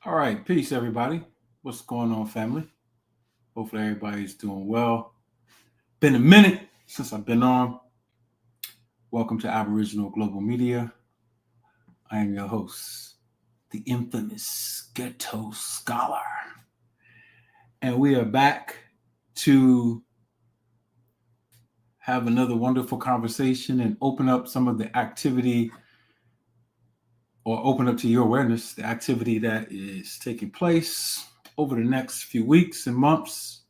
All right, peace, everybody. What's going on, family? Hopefully, everybody's doing well. Been a minute since I've been on. Welcome to Aboriginal Global Media. I am your host, the infamous Ghetto Scholar. And we are back to have another wonderful conversation and open up some of the activity or open up to your awareness the activity that is taking place over the next few weeks and months.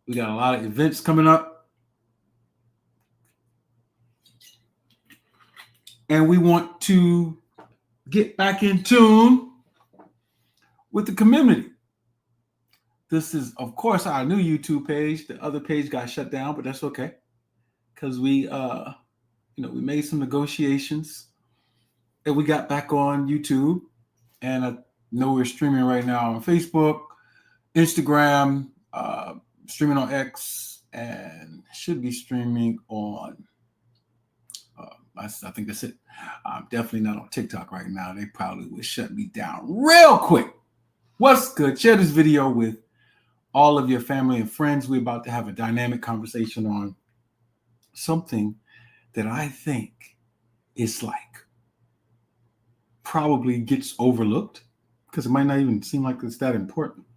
We got a lot of events coming up. And we want to get back in tune with the community. This is, of course, our new YouTube page. The other page got shut down, but that's okay. Because we made some negotiations and we got back on YouTube. And I know we're streaming right now on Facebook, Instagram, streaming on X, and should be streaming on I think that's it. I'm definitely not on TikTok right now. They probably would shut me down real quick. What's good? Share this video with all of your family and friends. We're about to have a dynamic conversation on something that I think is probably gets overlooked because it might not even seem like it's that important.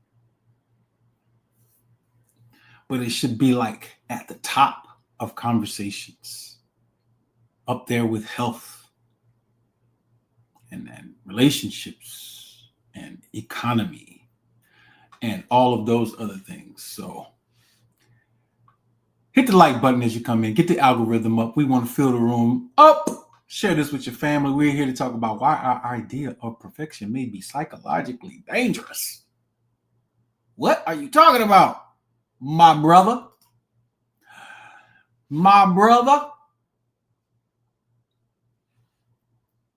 But it should be at the top of conversations. Up there with health and then relationships and economy and all of those other things. So hit the like button as you come in. Get the algorithm up. We want to fill the room up. Share this with your family. We're here to talk about why our idea of perfection may be psychologically dangerous. What are you talking about, my brother? My brother?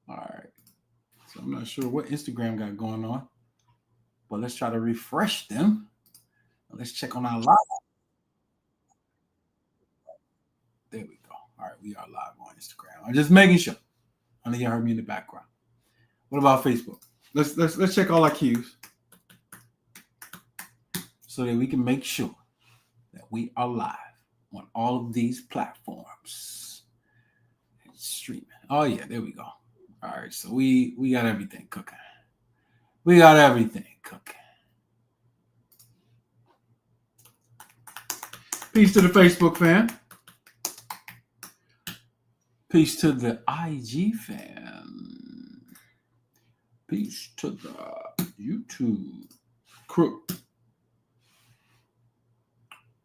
All right. So I'm not sure what Instagram got going on, but let's try to refresh them. Let's check on our live. There we go. All right, we are live on Instagram. I'm just making sure. I know you heard me in the background. What about Facebook? Let's check all our cues so that we can make sure that we are live on all of these platforms. Streaming. Oh yeah, there we go. All right, so we got everything cooking. We got everything cooking. Peace to the Facebook fan. Peace to the IG fan. Peace to the YouTube crew.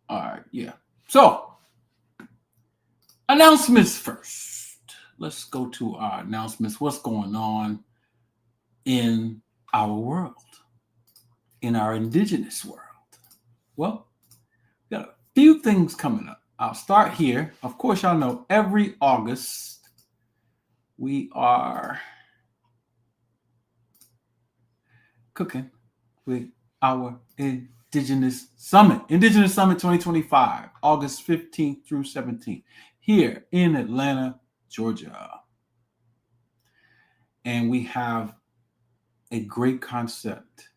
All right, yeah. So, announcements first. Let's go to our announcements. What's going on in our world, in our indigenous world? Well, we got a few things coming up. I'll start here. Of course, y'all know every August we are cooking with our Indigenous Summit. Indigenous Summit 2025, August 15th through 17th, here in Atlanta, Georgia. And we have a great concept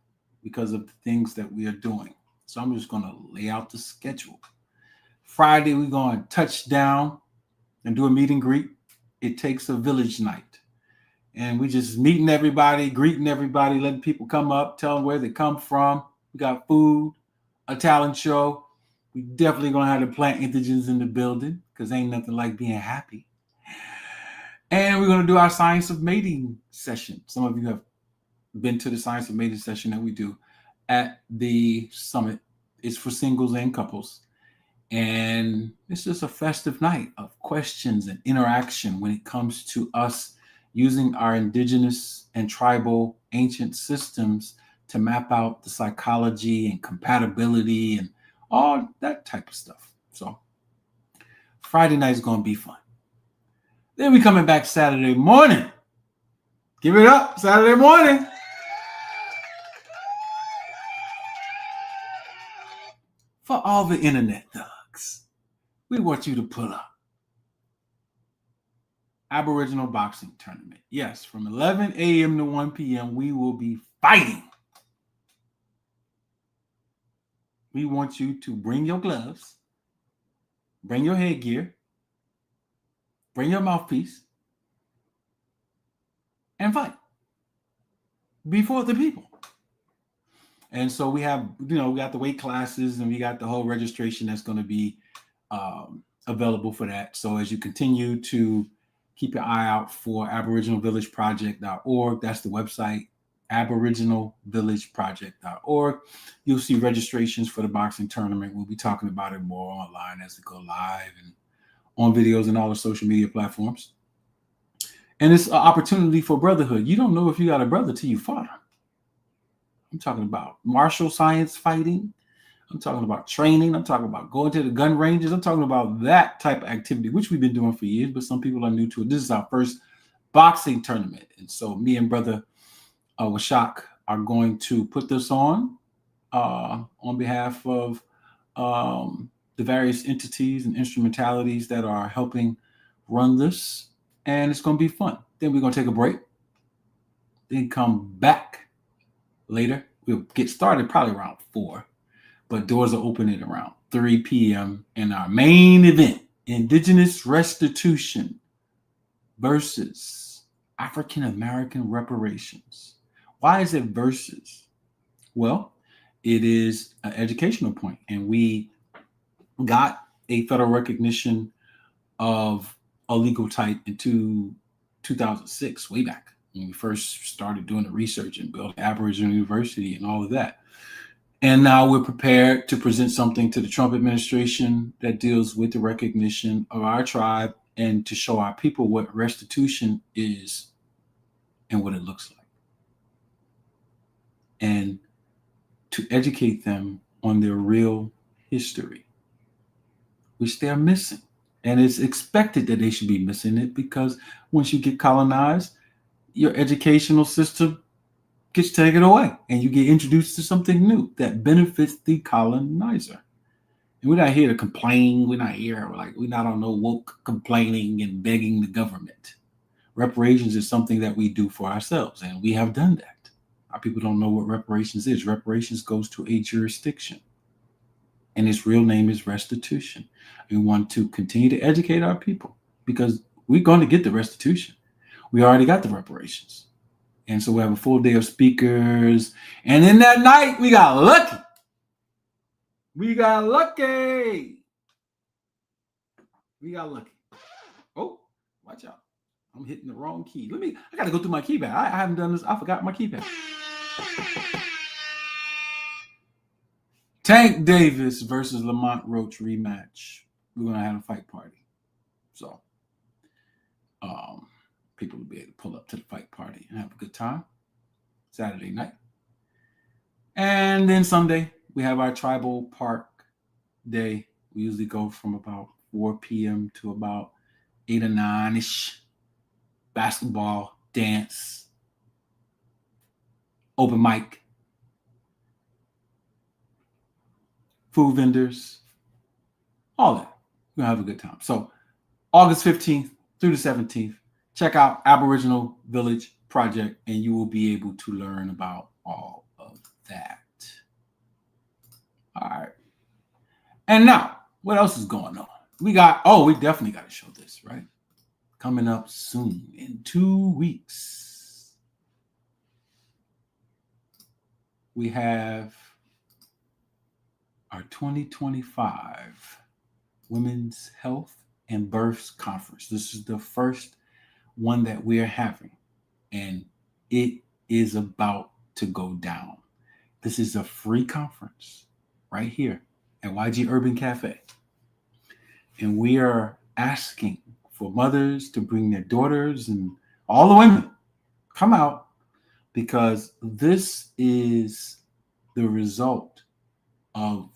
because of the things that we are doing. So I'm just going to lay out the schedule. Friday, we're going to touch down and do a meet and greet. It takes a village night. And we just meeting everybody, greeting everybody, letting people come up, tell them where they come from. We got food, a talent show. We definitely going to have the plant indigens in the building because ain't nothing like being happy. And we're going to do our Science of Mating session. Some of you have been to the Science of Mating session that we do at the summit. It's for singles and couples. And it's just a festive night of questions and interaction when it comes to us using our indigenous and tribal ancient systems to map out the psychology and compatibility and all that type of stuff. So Friday night is going to be fun. Then we coming back Saturday morning. Give it up, Saturday morning. For all the internet thugs, we want you to pull up Aboriginal boxing tournament. Yes, from 11 a.m. to 1 p.m., we will be fighting. We want you to bring your gloves, bring your headgear, bring your mouthpiece, and fight before the people. And so we have, we got the weight classes and we got the whole registration that's going to be available for that. So as you continue to keep your eye out for aboriginalvillageproject.org, that's the website, aboriginalvillageproject.org. You'll see registrations for the boxing tournament. We'll be talking about it more online as we go live and on videos and all the social media platforms. And it's an opportunity for brotherhood. You don't know if you got a brother till you fought him. I'm talking about martial science fighting. I'm talking about training. I'm talking about going to the gun ranges. I'm talking about that type of activity, which we've been doing for years, but some people are new to it. This is our first boxing tournament. And so me and brother Washak are going to put this on behalf of the various entities and instrumentalities that are helping run this. And it's going to be fun. Then we're going to take a break. Then come back later. We'll get started probably around 4. But doors are opening around 3 p.m. And our main event, Indigenous Restitution versus African American reparations. Why is it versus? Well, it is an educational point. And we got a federal recognition of a legal type in 2006, way back when we first started doing the research and building Aboriginal University and all of that. And now we're prepared to present something to the Trump administration that deals with the recognition of our tribe and to show our people what restitution is and what it looks like. And to educate them on their real history, which they're missing. And it's expected that they should be missing it because once you get colonized, your educational system gets taken away and you get introduced to something new that benefits the colonizer. And we're not here to complain. We're not on no woke complaining and begging the government. Reparations is something that we do for ourselves, and we have done that. Our people don't know what reparations is. Reparations goes to a jurisdiction, and its real name is restitution. We want to continue to educate our people because we're going to get the restitution. We already got the reparations. And so we have a full day of speakers. And in that night, we got lucky. We got lucky. Oh, watch out. I'm hitting the wrong key. I got to go through my keypad. I haven't done this. I forgot my keypad. Tank Davis versus Lamont Roach rematch. We're going to have a fight party. So, people will be able to pull up to the fight party and have a good time. Saturday night. And then Sunday, we have our tribal park day. We usually go from about 4 p.m. to about 8 or 9-ish. Basketball, dance, open mic, food vendors, all that. We're going to have a good time. So August 15th through the 17th, check out Aboriginal Village Project, and you will be able to learn about all of that. All right. And now, what else is going on? We definitely got to show this, right? Coming up soon in 2 weeks. We have our 2025 Women's Health and Births Conference. This is the first one that we are having, and it is about to go down. This is a free conference right here at YG Urban Cafe. And we are asking for mothers to bring their daughters and all the women come out, because this is the result of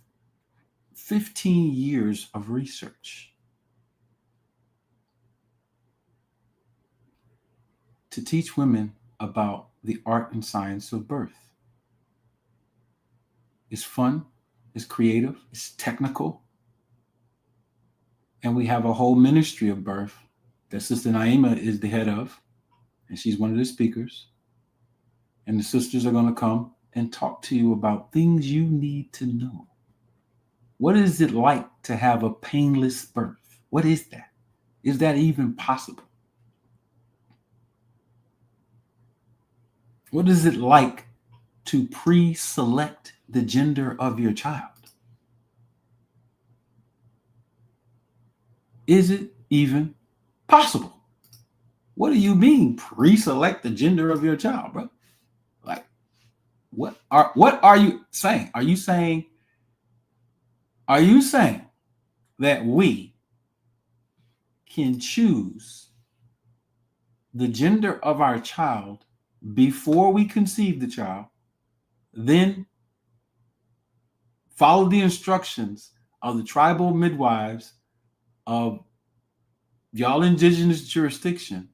15 years of research to teach women about the art and science of birth. It's fun, it's creative, it's technical, and we have a whole ministry of birth that Sister Naima is the head of, and she's one of the speakers. And the sisters are going to come and talk to you about things you need to know. What is it like to have a painless birth? What is that? Is that even possible? What is it like to pre-select the gender of your child? Is it even possible? What do you mean pre-select the gender of your child, bro? Like, what are you saying? Are you saying that we can choose the gender of our child before we conceive the child, then follow the instructions of the tribal midwives of y'all indigenous jurisdiction,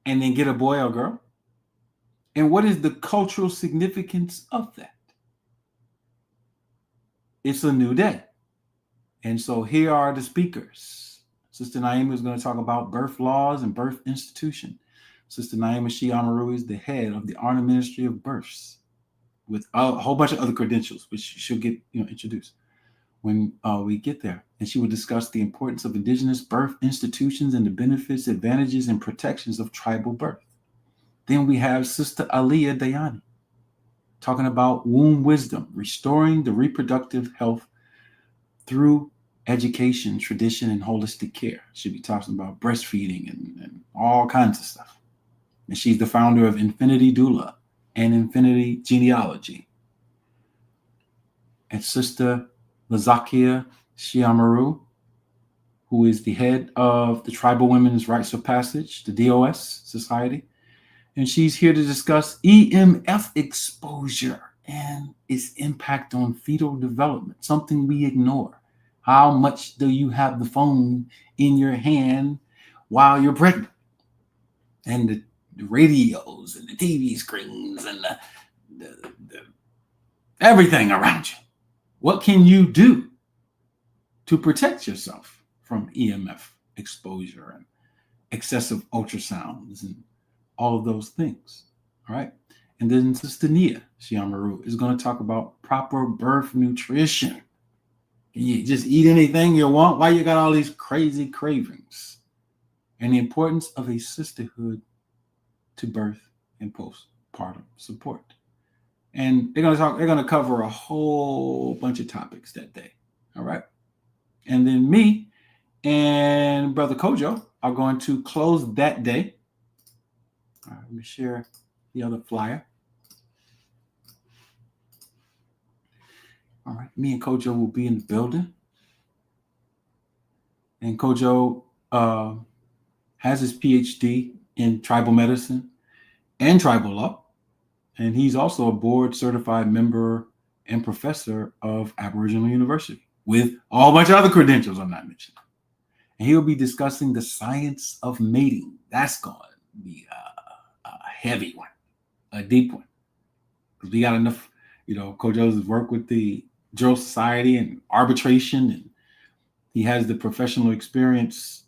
and then get a boy or girl? And what is the cultural significance of that? It's a new day. And so here are the speakers. Sister Naima is going to talk about birth laws and birth institution. Sister Naima Shiamaru is the head of the Arna Ministry of Births, with a whole bunch of other credentials, which she'll get introduced when we get there. And she will discuss the importance of indigenous birth institutions and the benefits, advantages, and protections of tribal birth. Then we have Sister Aliyah Dayani talking about womb wisdom, restoring the reproductive health through education, tradition, and holistic care. She'll be talking about breastfeeding and all kinds of stuff. And she's the founder of Infinity Doula and Infinity Genealogy. And Sister Lazakia Shiamaru, who is the head of the Tribal Women's Rites of Passage, the DOS Society. And she's here to discuss EMF exposure and its impact on fetal development, something we ignore. How much do you have the phone in your hand while you're pregnant? And the radios and the TV screens and the everything around you. What can you do to protect yourself from EMF exposure and excessive ultrasounds and all of those things? All right. And then Sister Nia Shiamaru is going to talk about proper birth nutrition. You just eat anything you want? Why you got all these crazy cravings? And the importance of a sisterhood to birth and postpartum support. And they're going to cover a whole bunch of topics that day. All right. And then me and Brother Kojo are going to close that day. All right, let me share the other flyer. All right, me and Kojo will be in the building. And Kojo has his PhD in tribal medicine and tribal law. And he's also a board certified member and professor of Aboriginal University with a whole bunch of other credentials I'm not mentioning. And he'll be discussing the science of mating. That's going to be a heavy one, a deep one. Because we got enough, Kojo's work with the Drill Society and arbitration, and he has the professional experience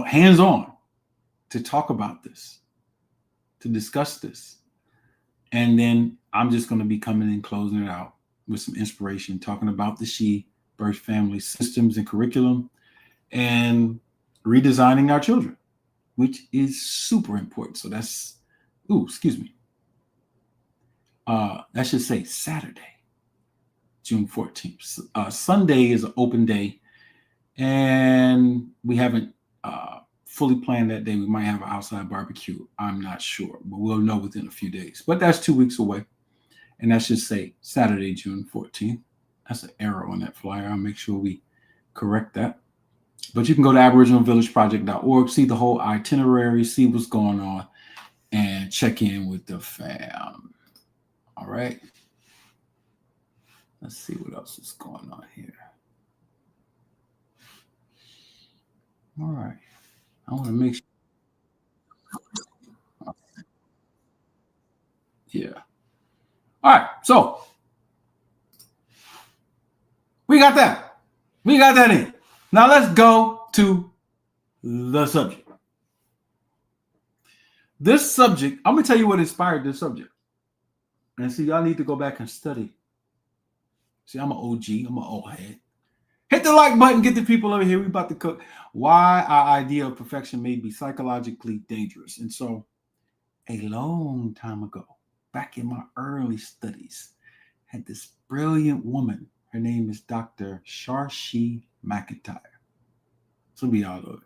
hands-on to talk about this, to discuss this. And then I'm just going to be coming and closing it out with some inspiration, talking about the She Birth Family systems and curriculum and redesigning our children, which is super important. So that's, that should say Saturday, June 14th. Sunday is an open day, and we haven't fully planned that day. We might have an outside barbecue. I'm not sure, but we'll know within a few days. But that's 2 weeks away, and that should say Saturday, June 14th. That's an error on that flyer. I'll make sure we correct that. But you can go to aboriginalvillageproject.org, see the whole itinerary, see what's going on, and check in with the fam. All right. Let's see what else is going on here. All right. I want to make sure. Yeah. All right. So we got that. We got that in. Now let's go to the subject. This subject, I'm going to tell you what inspired this subject. And see, y'all need to go back and study. See, I'm an OG. I'm an old head. Hit the like button. Get the people over here. We about to cook. Why our idea of perfection may be psychologically dangerous. And so, a long time ago, back in my early studies, had this brilliant woman. Her name is Dr. Sharshi McIntyre. Some of y'all,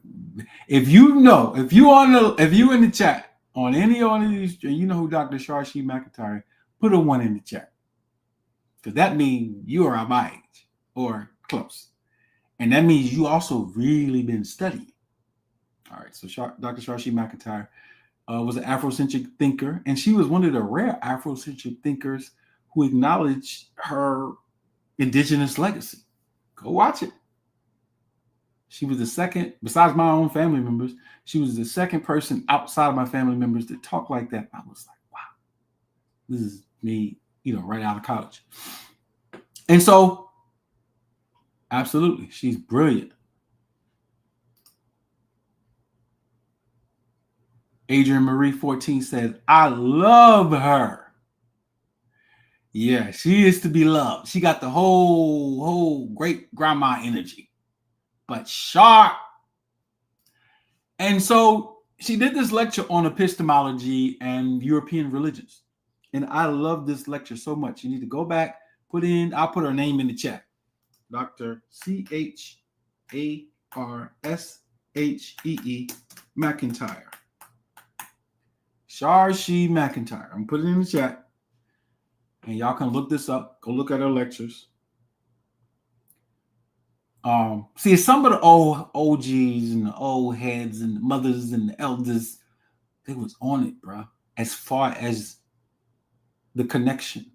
if you in the chat on any one of these, you know who Dr. Sharshi McIntyre, put a 1 in the chat. Because that means you are my age or close. And that means you also really been studying. All right, so Dr. Sharshi McIntyre was an Afrocentric thinker, and she was one of the rare Afrocentric thinkers who acknowledged her indigenous legacy. Go watch it. She was the second, besides my own family members, she was the second person outside of my family members to talk like that. I was like, wow, this is me, right out of college. And so, absolutely, she's brilliant. Adrian Marie 14 says, I love her. Yeah, she is to be loved. She got the whole great grandma energy, but sharp. And so she did this lecture on epistemology and European religions. And I love this lecture so much. You need to go back, I'll put her name in the chat. Dr. CHARSHEE McIntyre. Sharshi McIntyre. I'm putting it in the chat. And y'all can look this up. Go look at her lectures. See, some of the old OGs and the old heads and the mothers and the elders, they was on it, bro, as far as the connection.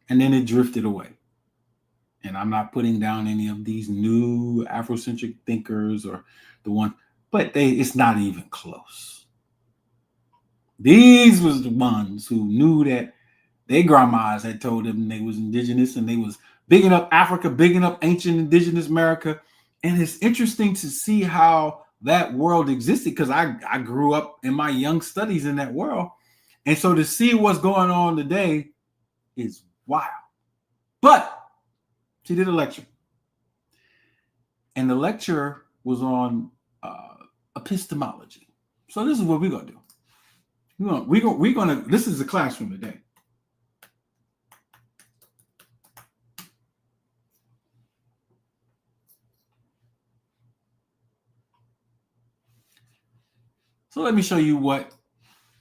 And then it drifted away. And I'm not putting down any of these new Afrocentric thinkers or the one, but it's not even close. These was the ones who knew that their grandmas had told them they was indigenous and they was bigging up Africa, bigging up ancient indigenous America. And it's interesting to see how that world existed because I grew up in my young studies in that world. And so to see what's going on today is wild. But she did a lecture. And the lecture was on epistemology. So this is what we're going to do. We're gonna, this is the classroom today. So let me show you what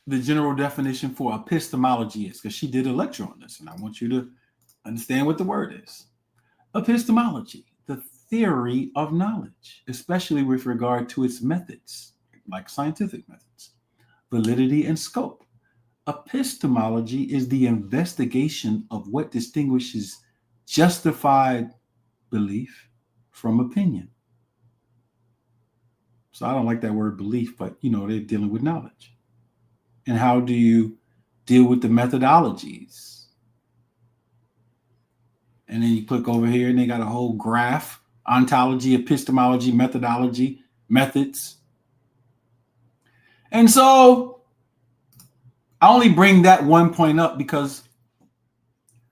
the general definition for epistemology is, because she did a lecture on this, and I want you to understand what the word is. Epistemology, the theory of knowledge, especially with regard to its methods, like scientific methods, validity, and scope. Epistemology is the investigation of what distinguishes justified belief from opinion. So I don't like that word belief, but they're dealing with knowledge. And how do you deal with the methodologies? And then you click over here and they got a whole graph: ontology, epistemology, methodology, methods. And so I only bring that one point up because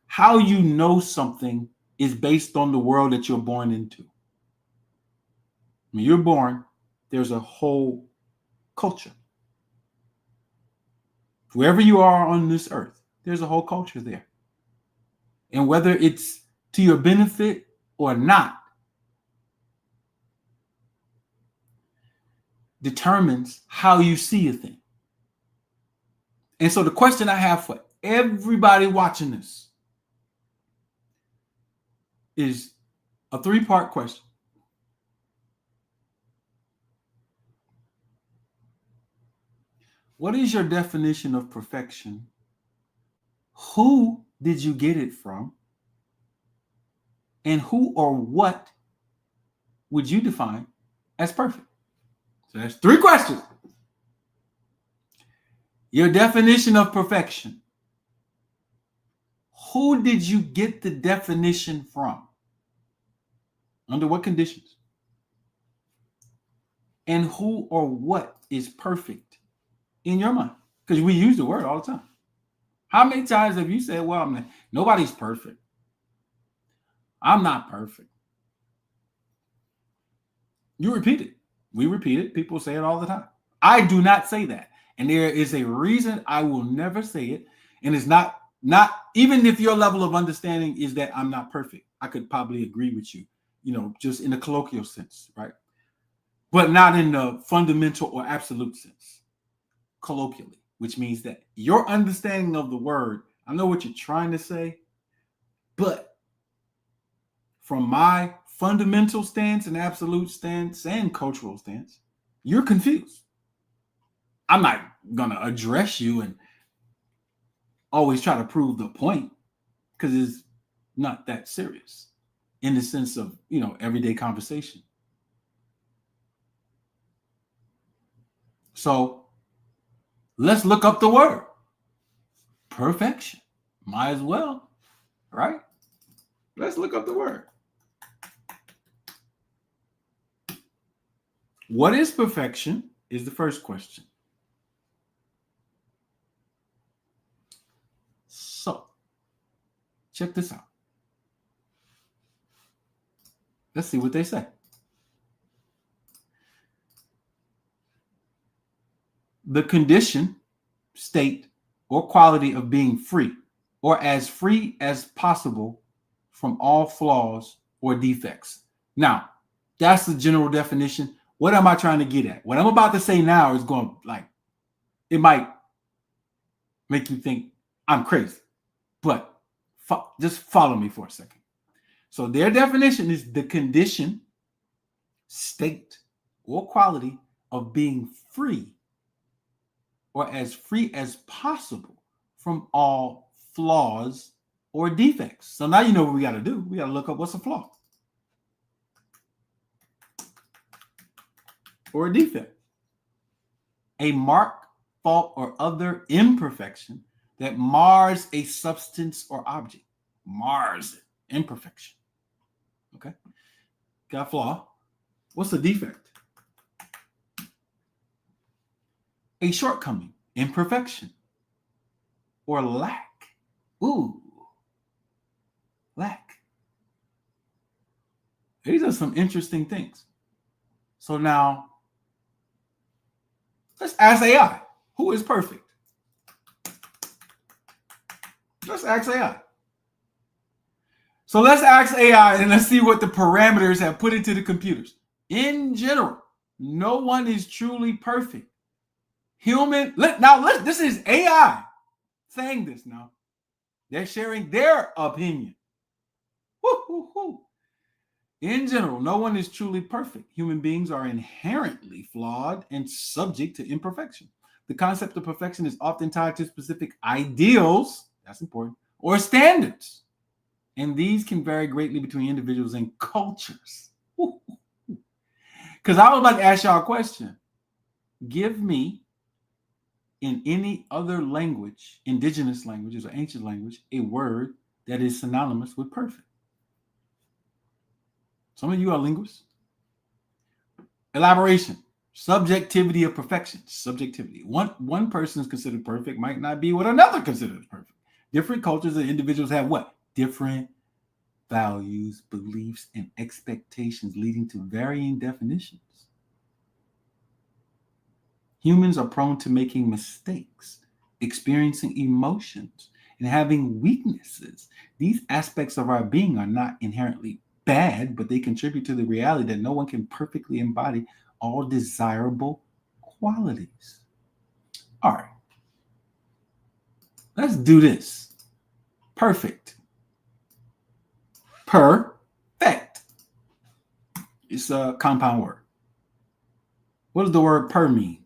how you know something is based on the world that you're born into. When you're born, there's a whole culture. Wherever you are on this earth, there's a whole culture there. And whether it's to your benefit or not determines how you see a thing. And so the question I have for everybody watching this is a 3-part question. What is your definition of perfection? Who did you get it from? And who or what would you define as perfect? So that's 3 questions. Your definition of perfection. Who did you get the definition from? Under what conditions? And who or what is perfect in your mind? Because we use the word all the time. How many times have you said, well, nobody's perfect. I'm not perfect. You repeat it. We repeat it. People say it all the time. I do not say that. And there is a reason I will never say it. And it's not even if your level of understanding is that I'm not perfect. I could probably agree with you, just in a colloquial sense, right? But not in the fundamental or absolute sense, colloquially, which means that your understanding of the word, I know what you're trying to say, but from my fundamental stance and absolute stance and cultural stance, you're confused. I'm not going to address you and always try to prove the point because it's not that serious in the sense of, everyday conversation. So let's look up the word perfection. Might as well, right? Let's look up the word. What is perfection is the first question. So, check this out. Let's see what they say. The condition, state, or quality of being free, or as free as possible from all flaws or defects. Now, that's the general definition. What am I trying to get at? What I'm about to say now is going it might make you think I'm crazy, but just follow me for a second. So their definition is the condition, state, or quality of being free, or as free as possible from all flaws or defects. So now you know what we got to do. We got to look up what's a flaw or a defect. A mark, fault, or other imperfection that mars a substance or object. Mars it. Imperfection. Okay. Got a flaw. What's a defect? A shortcoming, imperfection, or lack. Ooh, lack. These are some interesting things. So now, let's ask AI, who is perfect? Let's ask AI. So let's ask AI and let's see what the parameters have put into the computers. In general, no one is truly perfect. This is AI saying this now. They're sharing their opinion. Woo. In general, no one is truly perfect. Human beings are inherently flawed and subject to imperfection. The concept of perfection is often tied to specific ideals, that's important, or standards. And these can vary greatly between individuals and cultures. Because I was about to ask y'all a question. Give me, in any other language, indigenous languages or ancient language, a word that is synonymous with perfect. Some of you are linguists. Elaboration. Subjectivity of perfection. Subjectivity. One person is considered perfect might not be what another considers perfect. Different cultures and individuals have what? Different values, beliefs, and expectations leading to varying definitions. Humans are prone to making mistakes, experiencing emotions, and having weaknesses. These aspects of our being are not inherently bad, but they contribute to the reality that no one can perfectly embody all desirable qualities. All right. Let's do this. Perfect. Perfect. It's a compound word. What does the word per mean?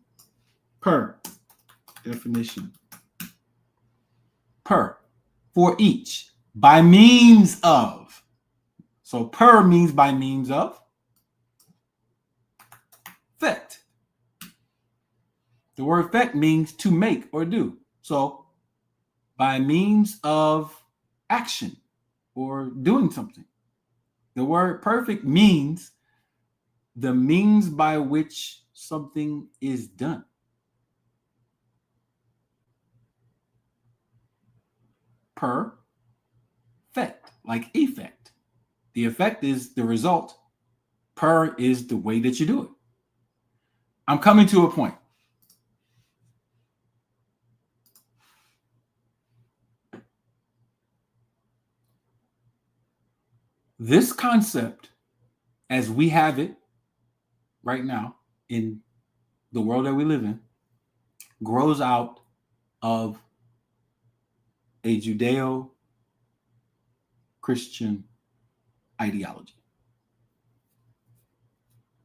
Per. Definition. Per. For each. By means of. So per means by means of. Fect. The word fect means to make or do. So by means of action or doing something. The word perfect means the means by which something is done. perfect, like effect. The effect is the result. Per is the way that you do it. I'm coming to a point. This concept, as we have it right now in the world that we live in, grows out of a Judeo-Christian ideology.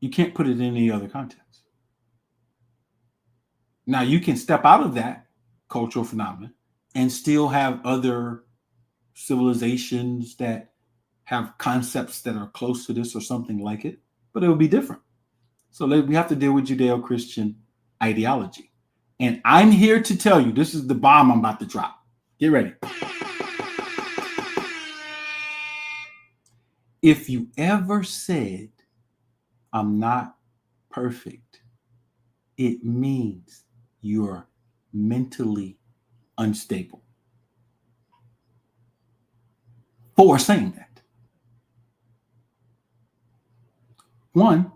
You can't put it in any other context. Now, you can step out of that cultural phenomenon and still have other civilizations that have concepts that are close to this or something like it, but it will be different. So we have to deal with Judeo-Christian ideology. And I'm here to tell you, this is the bomb I'm about to drop. Get ready. If you ever said, I'm not perfect, it means you're mentally unstable for saying that. One,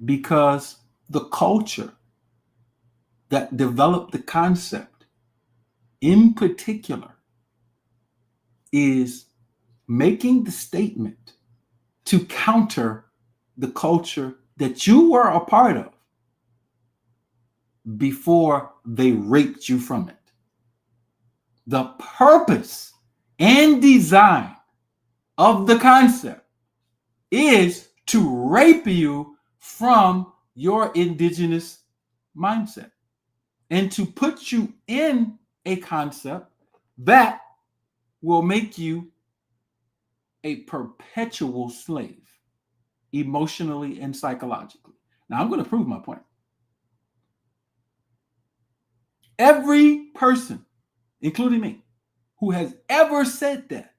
because the culture that developed the concept in particular is making the statement to counter the culture that you were a part of before they raped you from it. The purpose and design of the concept is to rape you from your indigenous mindset and to put you in a concept that will make you a perpetual slave, emotionally and psychologically. Now, I'm going to prove my point. Every person, including me, who has ever said that,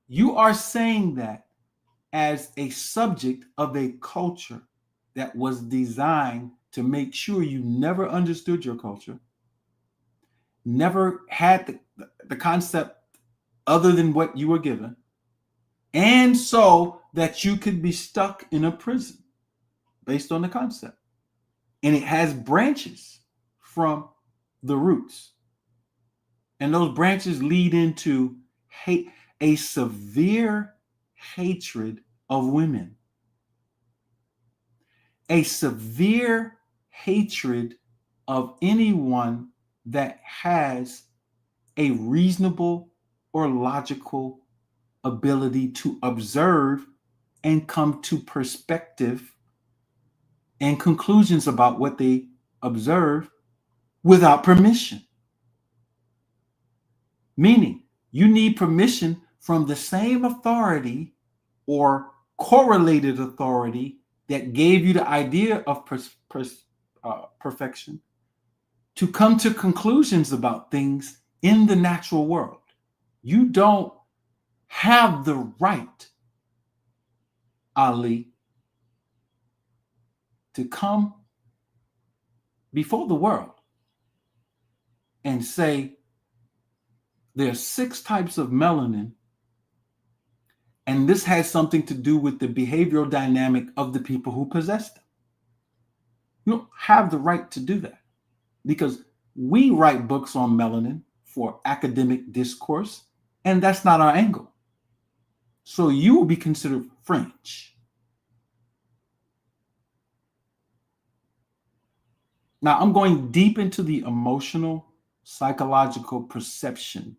you are saying that as a subject of a culture that was designed to make sure you never understood your culture, never had the concept other than what you were given, and so that you could be stuck in a prison based on the concept. And it has branches from the roots. And those branches lead into hate, a severe hatred of women, a severe hatred of anyone that has a reasonable or logical ability to observe and come to perspective and conclusions about what they observe without permission. Meaning, you need permission from the same authority or correlated authority that gave you the idea of perfection to come to conclusions about things in the natural world. You don't have the right, Ali, to come before the world and say there are 6 types of melanin, and this has something to do with the behavioral dynamic of the people who possess them. You don't have the right to do that because we write books on melanin for academic discourse, and that's not our angle. So you will be considered fringe. Now, I'm going deep into the emotional, psychological perception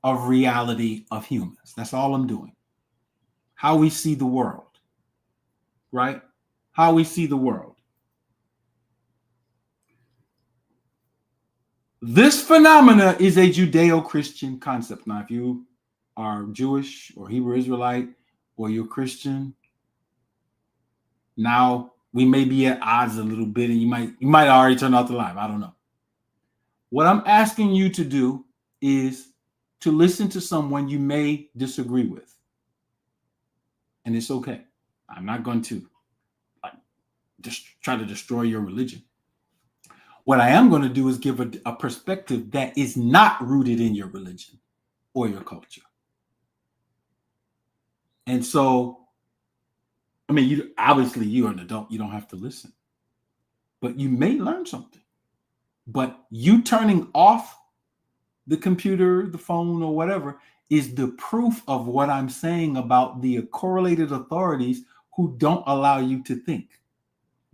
of reality of humans. That's all I'm doing. How we see the world, right? How we see the world. This phenomena is a Judeo-Christian concept. Now, if you are Jewish or Hebrew Israelite or you're Christian, now we may be at odds a little bit and you might already turn off the live. I don't know. What I'm asking you to do is to listen to someone you may disagree with. And it's okay. I'm not going to just try to destroy your religion. What I am going to do is give a perspective that is not rooted in your religion or your culture. And so, I mean, obviously you're an adult, you don't have to listen, but you may learn something. But you turning off the computer, the phone, or whatever is the proof of what I'm saying about the correlated authorities who don't allow you to think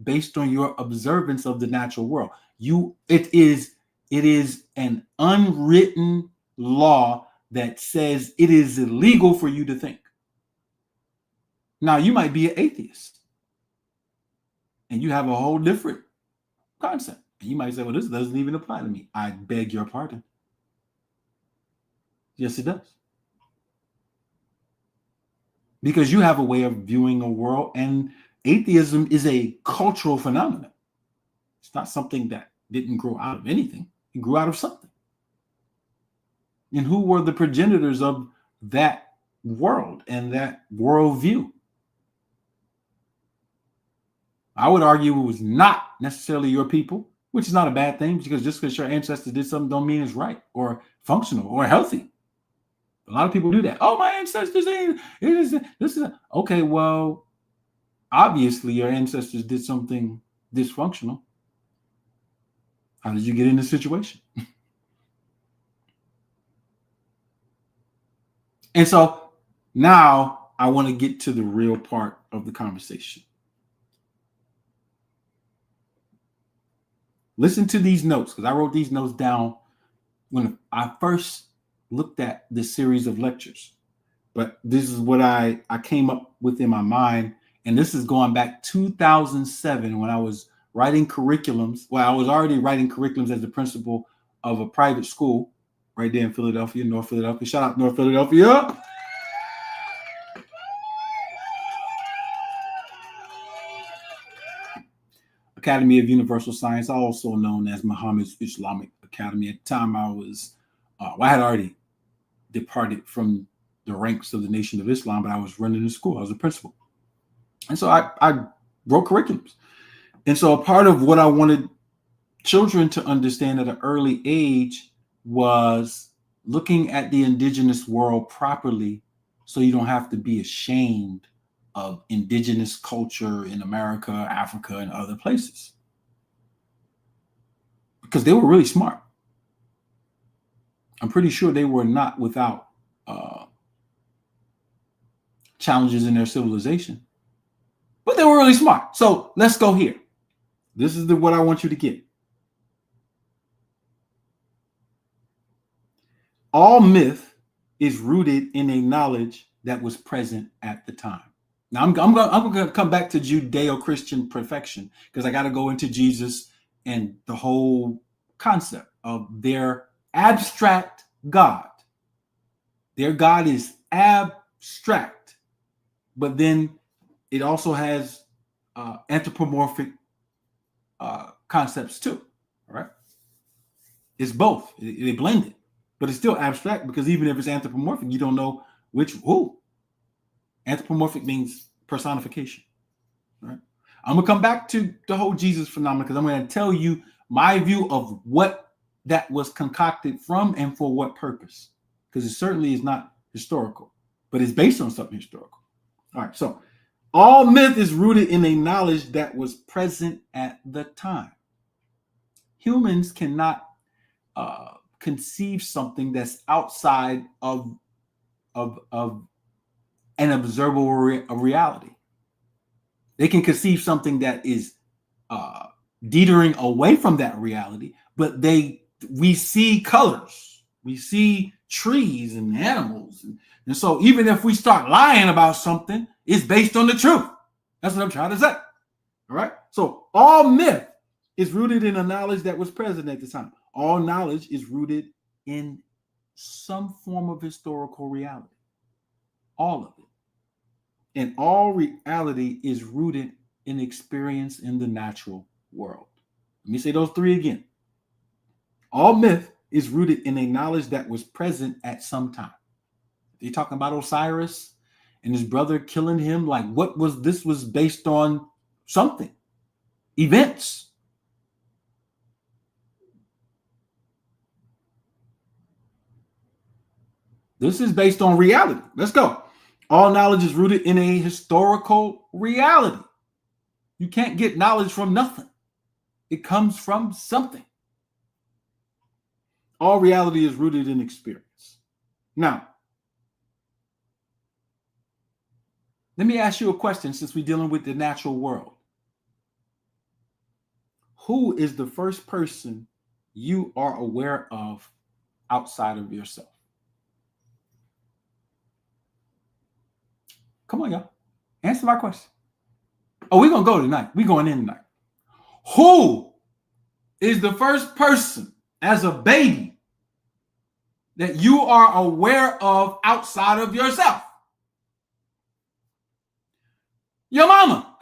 based on your observance of the natural world. It is an unwritten law that says it is illegal for you to think. Now, you might be an atheist and you have a whole different concept. And you might say, well, this doesn't even apply to me. I beg your pardon. Yes, it does. Because you have a way of viewing a world, and atheism is a cultural phenomenon. It's not something that didn't grow out of anything. It grew out of something. And who were the progenitors of that world and that worldview? I would argue it was not necessarily your people, which is not a bad thing, because just because your ancestors did something don't mean it's right or functional or healthy. A lot of people do that. Oh, my ancestors ain't. This is okay. Well, obviously your ancestors did something dysfunctional. How did you get in this situation? And so now I want to get to the real part of the conversation. Listen to these notes, because I wrote these notes down when I first looked at this series of lectures. But this is what I came up with in my mind. And this is going back 2007 when I was writing curriculums. Well, I was already writing curriculums as the principal of a private school right there in Philadelphia, North Philadelphia. Shout out North Philadelphia. Academy of Universal Science, also known as Muhammad's Islamic Academy. At the time, I had already departed from the ranks of the Nation of Islam, but I was running the school. I was a principal. And so I wrote curriculums. And so a part of what I wanted children to understand at an early age was looking at the indigenous world properly, so you don't have to be ashamed of indigenous culture in America, Africa, and other places. Because they were really smart. I'm pretty sure they were not without challenges in their civilization, but they were really smart. So let's go here. This is what I want you to get. All myth is rooted in a knowledge that was present at the time. Now, I'm going to come back to Judeo-Christian perfection, because I got to go into Jesus and the whole concept of their abstract God. Their God is abstract, but then it also has anthropomorphic concepts too. All right, it's both. They blend it, but it's still abstract, because even if it's anthropomorphic, you don't know who. Anthropomorphic means personification. Right? I'm going to come back to the whole Jesus phenomenon, because I'm going to tell you my view of what that was concocted from and for what purpose, because it certainly is not historical, but it's based on something historical. All right, so all myth is rooted in a knowledge that was present at the time. Humans cannot conceive something that's outside of an observable reality. They can conceive something that is teetering away from that reality, but we see colors, we see trees and animals, and so even if we start lying about something, it's based on the truth. That's what I'm trying to say. All right. So all myth is rooted in a knowledge that was present at the time. All knowledge is rooted in some form of historical reality. All of it. And all reality is rooted in experience in the natural world. Let me say those three again. All myth is rooted in a knowledge that was present at some time. They're talking about Osiris and his brother killing him. Like, this was based on something, events. This is based on reality. Let's go. All knowledge is rooted in a historical reality. You can't get knowledge from nothing. It comes from something. All reality is rooted in experience. Now, let me ask you a question since we're dealing with the natural world. Who is the first person you are aware of outside of yourself? Come on, y'all. Answer my question. Oh, we're going to go tonight. We're going in tonight. Who is the first person as a baby that you are aware of outside of yourself? Your mama.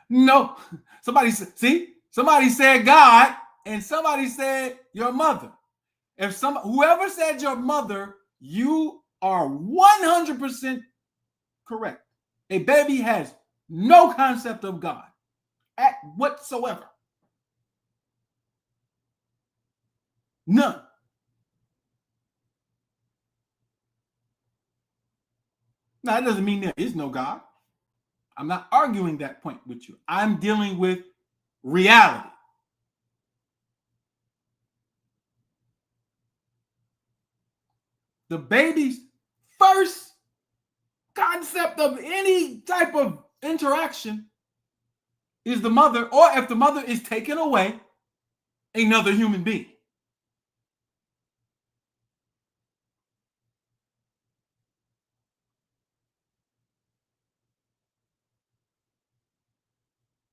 No. Somebody said God, and somebody said your mother. Whoever said your mother, you are 100% correct. A baby has no concept of God whatsoever. None. Now, that doesn't mean there is no God. I'm not arguing that point with you. I'm dealing with reality. The baby's first concept of any type of interaction is the mother, or if the mother is taken away, another human being.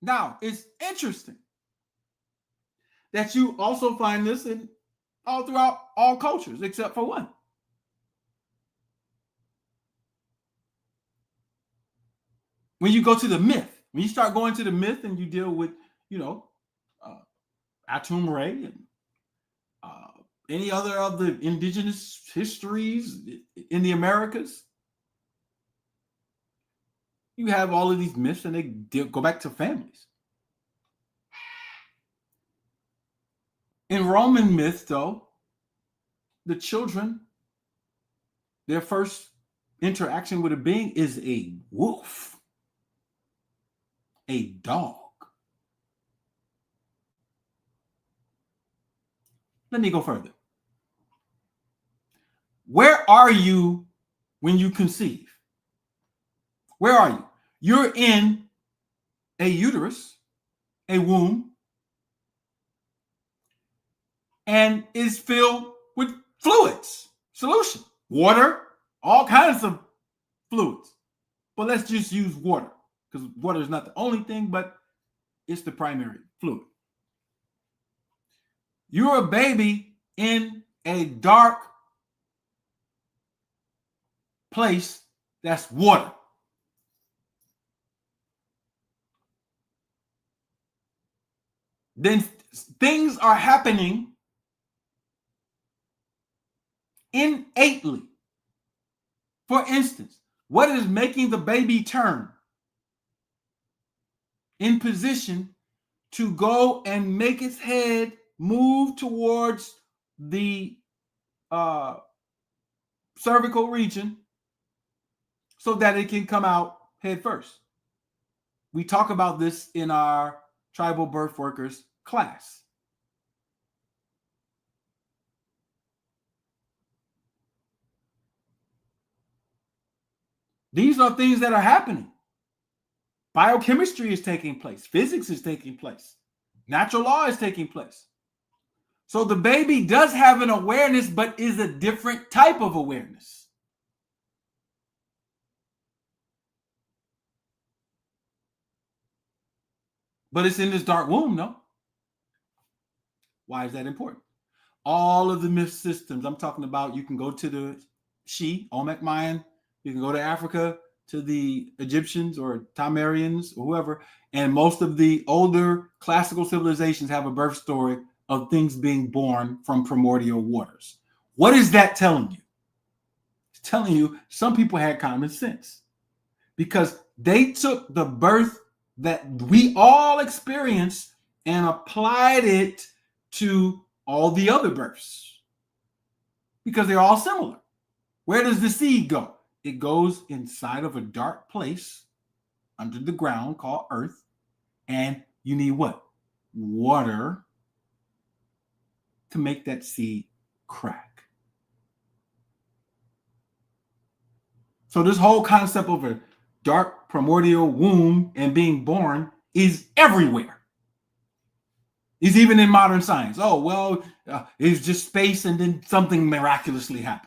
Now, it's interesting that you also find this in all throughout all cultures, except for one. When you go to the myth, when you start going to the myth and you deal with, Atum Ray and any other of the indigenous histories in the Americas, you have all of these myths and they go back to families. In Roman myth, though, the children, their first interaction with a being is a wolf, a dog. Let me go further. Where are you when you conceive? Where are you? You're in a uterus, a womb, and is filled with fluids, solution, water, all kinds of fluids. But let's just use water because water is not the only thing, but it's the primary fluid. You're a baby in a dark place that's water. Then things are happening innately. For instance, what is making the baby turn in position to go and make its head move towards the cervical region so that it can come out head first? We talk about this in our tribal birth workers class. These are things that are happening. Biochemistry is taking place. Physics is taking place. Natural law is taking place. So the baby does have an awareness, but is a different type of awareness. But it's in this dark womb, no? Why is that important? All of the myth systems I'm talking about, you can go to the Olmec Mayan, you can go to Africa, to the Egyptians or Tamarians or whoever, and most of the older classical civilizations have a birth story of things being born from primordial waters. What is that telling you? It's telling you some people had common sense because they took the birth that we all experience and applied it to all the other births because they're all similar. Where does the seed go? It goes inside of a dark place under the ground called earth. And you need what? Water to make that seed crack. So this whole concept of a dark primordial womb and being born is everywhere. It's even in modern science. Oh, well, it's just space and then something miraculously happened.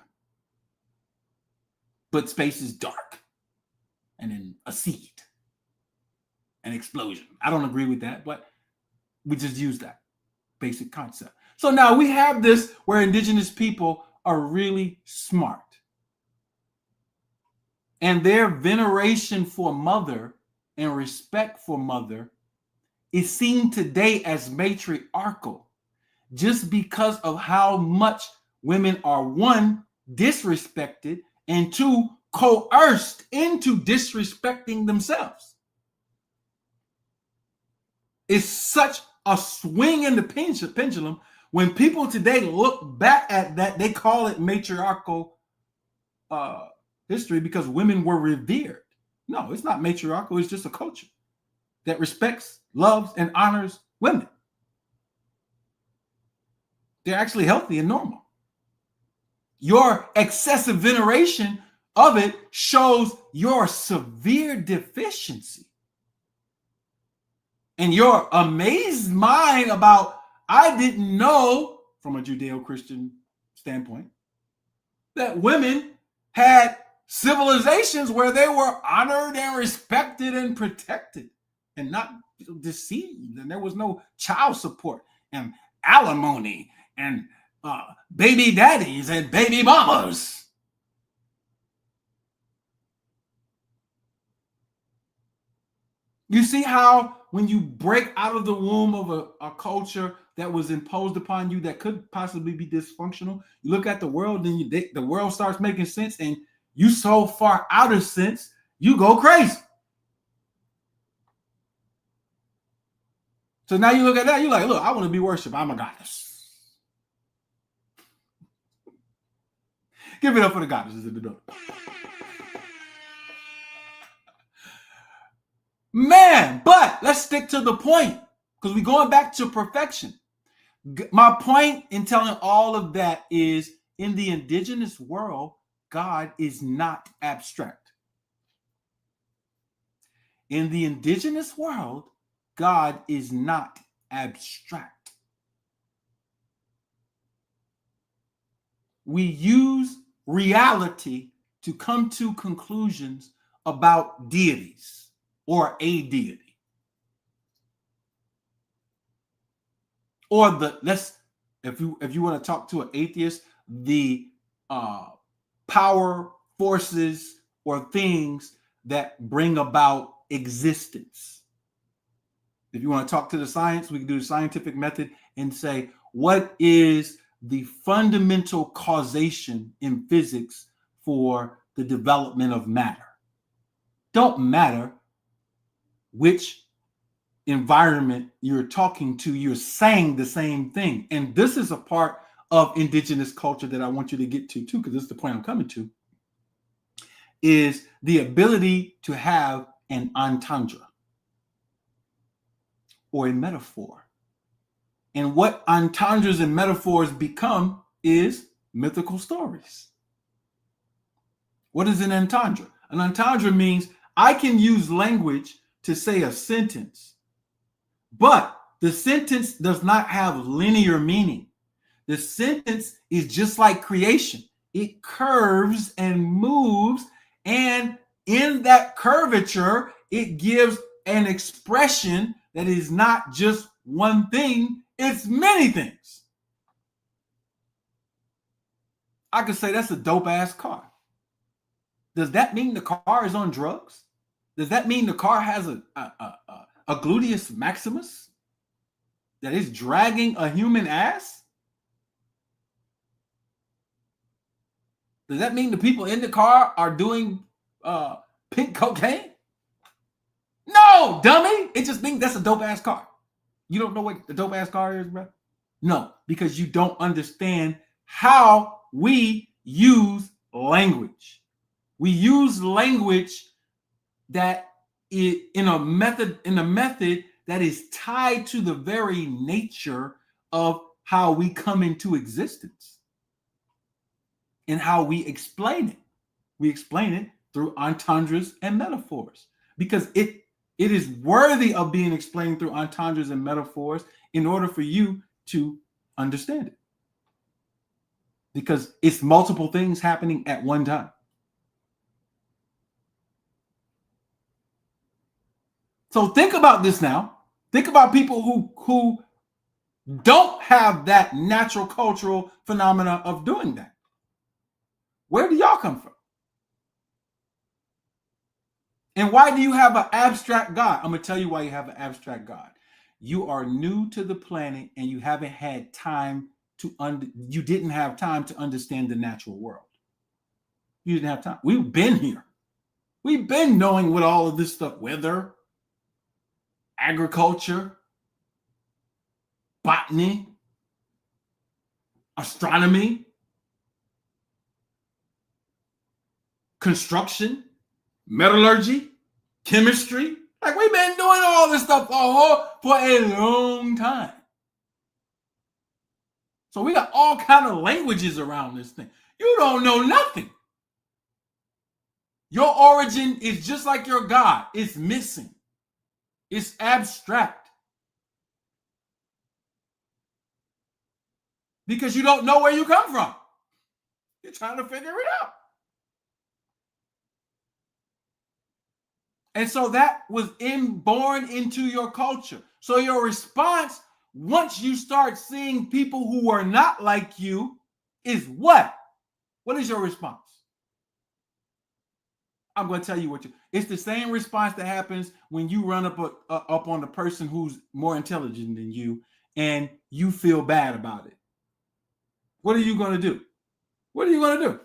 But space is dark. And then a seed. An explosion. I don't agree with that, but we just use that basic concept. So now we have this where indigenous people are really smart. And their veneration for mother and respect for mother is seen today as matriarchal just because of how much women are, one, disrespected, and two, coerced into disrespecting themselves. It's such a swing in the pendulum. When people today look back at that, they call it matriarchal history because women were revered. No, it's not matriarchal. It's just a culture that respects, loves, and honors women. They're actually healthy and normal. Your excessive veneration of it shows your severe deficiency. And your amazed mind about, I didn't know, from a Judeo-Christian standpoint, that women had civilizations where they were honored and respected and protected and not deceived. And there was no child support and alimony and baby daddies and baby mamas. You see how when you break out of the womb of a culture that was imposed upon you that could possibly be dysfunctional, you look at the world and the world starts making sense and you so far out of sense, you go crazy. So now you look at that, you're like, look, I want to be worshipped. I'm a goddess. Give it up for the goddesses in the door. Man, but let's stick to the point because we're going back to perfection. My point in telling all of that is in the indigenous world, God is not abstract. In the indigenous world, God is not abstract. We use reality to come to conclusions about deities. Or a deity. Or if you want to talk to an atheist, the power, forces, or things that bring about existence. If you want to talk to the science, we can do the scientific method and say, what is the fundamental causation in physics for the development of matter? Don't matter which environment you're talking to, you're saying the same thing. And this is a part of indigenous culture that I want you to get to too, because this is the point I'm coming to, is the ability to have an entendre or a metaphor. And what entendres and metaphors become is mythical stories. What is an entendre? An entendre means I can use language to say a sentence, but the sentence does not have linear meaning. The sentence is just like creation. It curves and moves, and in that curvature, it gives an expression that is not just one thing, it's many things. I could say that's a dope ass car. Does that mean the car is on drugs? Does that mean the car has a gluteus maximus that is dragging a human ass? Does that mean the people in the car are doing pink cocaine? No, dummy. It just means that's a dope ass car. You don't know what the dope ass car is, bro? No, because you don't understand how we use language. We use language that in a method that is tied to the very nature of how we come into existence and how we explain it. We explain it through entendres and metaphors because it is worthy of being explained through entendres and metaphors in order for you to understand it. Because it's multiple things happening at one time. So think about this now. Think about people who don't have that natural cultural phenomena of doing that. Where do y'all come from? And why do you have an abstract God? I'm going to tell you why you have an abstract God. You are new to the planet and you haven't had time you didn't have time to understand the natural world. You didn't have time. We've been here. We've been knowing what all of this stuff, weather, agriculture, botany, astronomy, construction, metallurgy, chemistry. Like we've been doing all this stuff for a long time. So we got all kind of languages around this thing. You don't know nothing. Your origin is just like your God. It's missing. It's abstract. Because you don't know where you come from. You're trying to figure it out. And so that was born into your culture. So your response, once you start seeing people who are not like you, is what? What is your response? I'm going to tell you it's the same response that happens when you run up on the person who's more intelligent than you and you feel bad about it. What are you going to do? What are you going to do?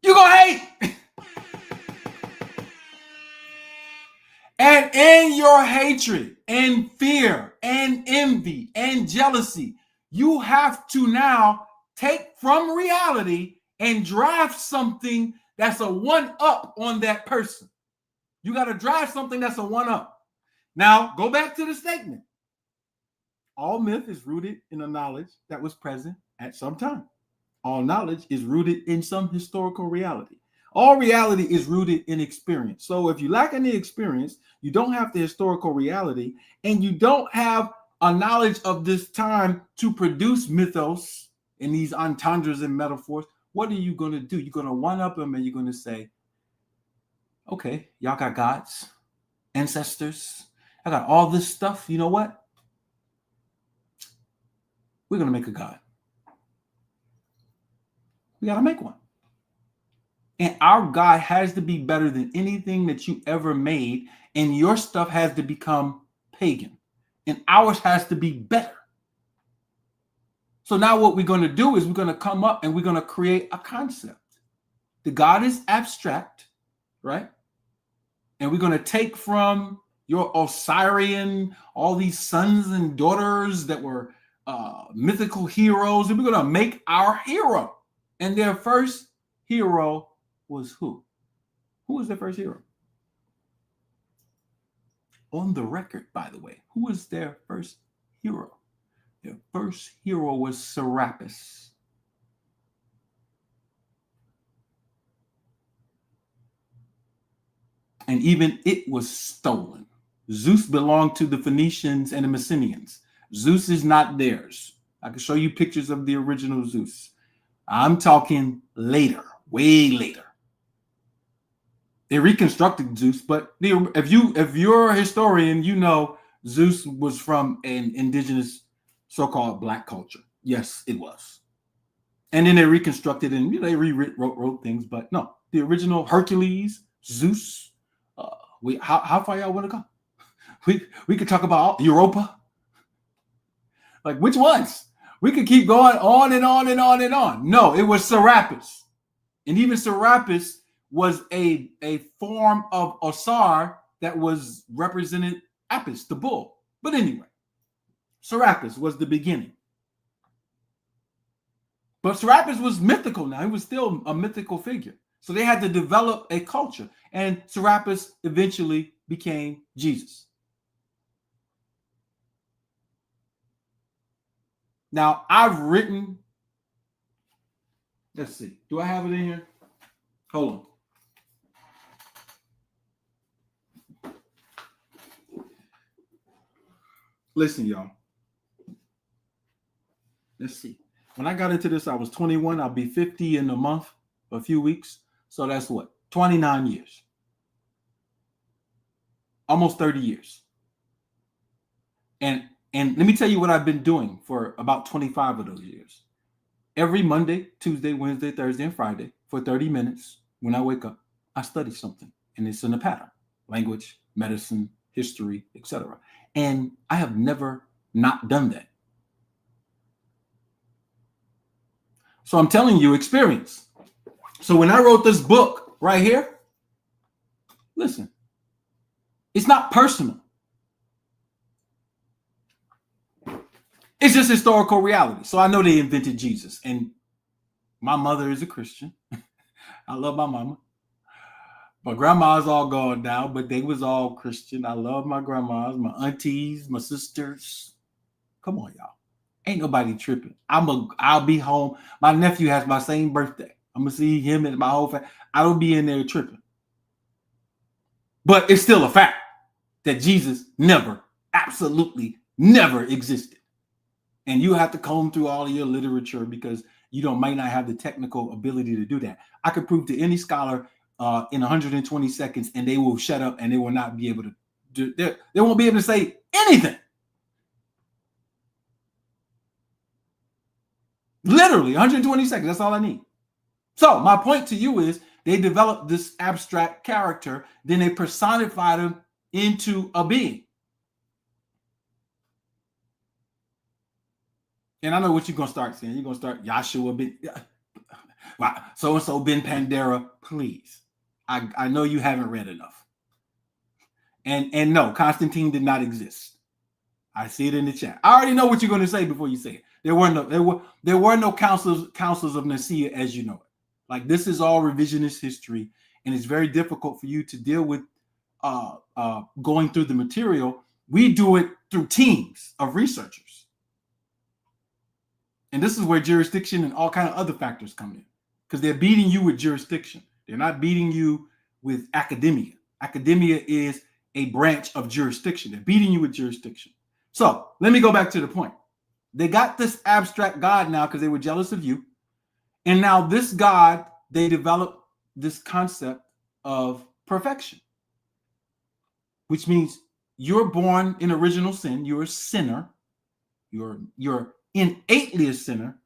You're going to hate. And in your hatred and fear and envy and jealousy, you have to now take from reality and draft something that's a one-up on that person. You got to draft something that's a one-up. Now, go back to the statement. All myth is rooted in a knowledge that was present at some time. All knowledge is rooted in some historical reality. All reality is rooted in experience. So if you lack any experience, you don't have the historical reality, and you don't have a knowledge of this time to produce mythos in these entendres and metaphors, what are you going to do? You're going to one-up them and you're going to say, okay, y'all got gods, ancestors, I got all this stuff. You know what? We're going to make a God. We got to make one. And our God has to be better than anything that you ever made. And your stuff has to become pagan. And ours has to be better. So now what we're going to do is we're going to come up and we're going to create a concept. The God is abstract, right? And we're going to take from your Osirian, all these sons and daughters that were mythical heroes, and we're going to make our hero. And their first hero was who? Who was their first hero? On the record, by the way, who was their first hero? Their first hero was Serapis. And even it was stolen. Zeus belonged to the Phoenicians and the Mycenaeans. Zeus is not theirs. I can show you pictures of the original Zeus. I'm talking later, way later. They reconstructed Zeus, but if you're a historian, you know Zeus was from an indigenous so-called black culture. Yes, it was. And then they reconstructed and they wrote things, but no, the original Hercules, Zeus. How far y'all want to go? We could talk about Europa. Like which ones? We could keep going on and on and on and on. No, it was Serapis. And even Serapis was a form of Osir that was represented Apis, the bull. But anyway, Serapis was the beginning. But Serapis was mythical now. He was still a mythical figure. So they had to develop a culture. And Serapis eventually became Jesus. Now, I've written, let's see, do I have it in here? Hold on. Listen, y'all. Let's see. When I got into this, I was 21. I'll be 50 in a month, a few weeks. So that's what? 29 years. Almost 30 years. And let me tell you what I've been doing for about 25 of those years. Every Monday, Tuesday, Wednesday, Thursday, and Friday for 30 minutes when I wake up, I study something. And it's in a pattern. Language, medicine, history, etc. And I have never not done that. So I'm telling you experience. So when I wrote this book right here, listen, it's not personal. It's just historical reality. So I know they invented Jesus. And my mother is a Christian. I love my mama. My grandma's all gone now, but they was all Christian. I love my grandmas, my aunties, my sisters. Come on, y'all. Ain't nobody tripping. I'll be home. My nephew has my same birthday. I'm gonna see him and my whole family. I don't be in there tripping. But it's still a fact that Jesus never, absolutely never existed. And you have to comb through all of your literature because you might not have the technical ability to do that. I could prove to any scholar in 120 seconds, and they will shut up and they will not be able to do. They won't be able to say anything. Literally 120 seconds. That's all I need. So my point to you is they developed this abstract character, then they personified him into a being. And I know what you're going to start saying. You're going to start Yahshua Ben, so-and-so Ben Pandera. Please. I know you haven't read enough. And no, Constantine did not exist. I see it in the chat. I already know what you're going to say before you say it. There were no councils of Nicaea as you know it. Like, this is all revisionist history, and it's very difficult for you to deal with going through the material. We do it through teams of researchers. And this is where jurisdiction and all kind of other factors come in, because they're beating you with jurisdiction. They're not beating you with academia. Academia is a branch of jurisdiction. They're beating you with jurisdiction. So let me go back to the point. They got this abstract God now because they were jealous of you. And now this God, they developed this concept of perfection, which means you're born in original sin. You're a sinner. You're innately a sinner.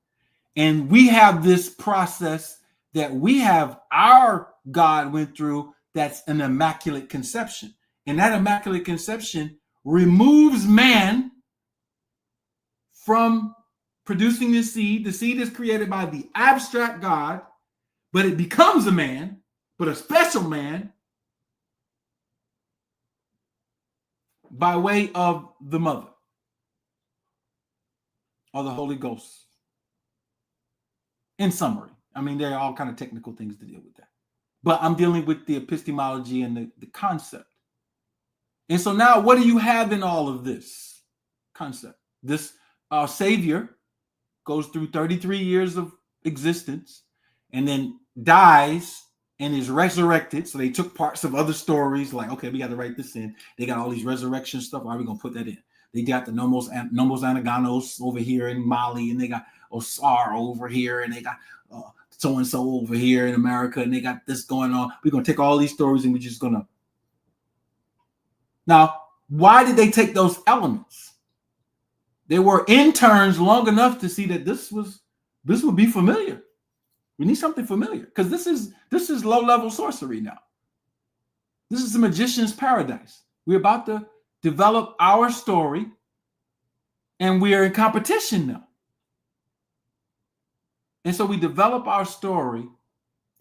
And we have this process that we have, our God went through, that's an immaculate conception. And that immaculate conception removes man from producing the seed. The seed is created by the abstract God, but it becomes a man, but a special man, by way of the mother or the Holy Ghost. In summary, I mean, there are all kind of technical things to deal with that. But I'm dealing with the epistemology and the concept. And so now what do you have in all of this concept? This Savior goes through 33 years of existence and then dies and is resurrected. So they took parts of other stories like, okay, we got to write this in. They got all these resurrection stuff. Why are we going to put that in? They got the Nomos Anaganos over here in Mali, and they got Osar over here, and they got so-and-so over here in America, and they got this going on. We're going to take all these stories and we're just going to. Now, why did they take those elements? They were interns long enough to see that this would be familiar. We need something familiar, because this is low-level sorcery now. This is the magician's paradise. We're about to develop our story, and we are in competition now. And so we develop our story,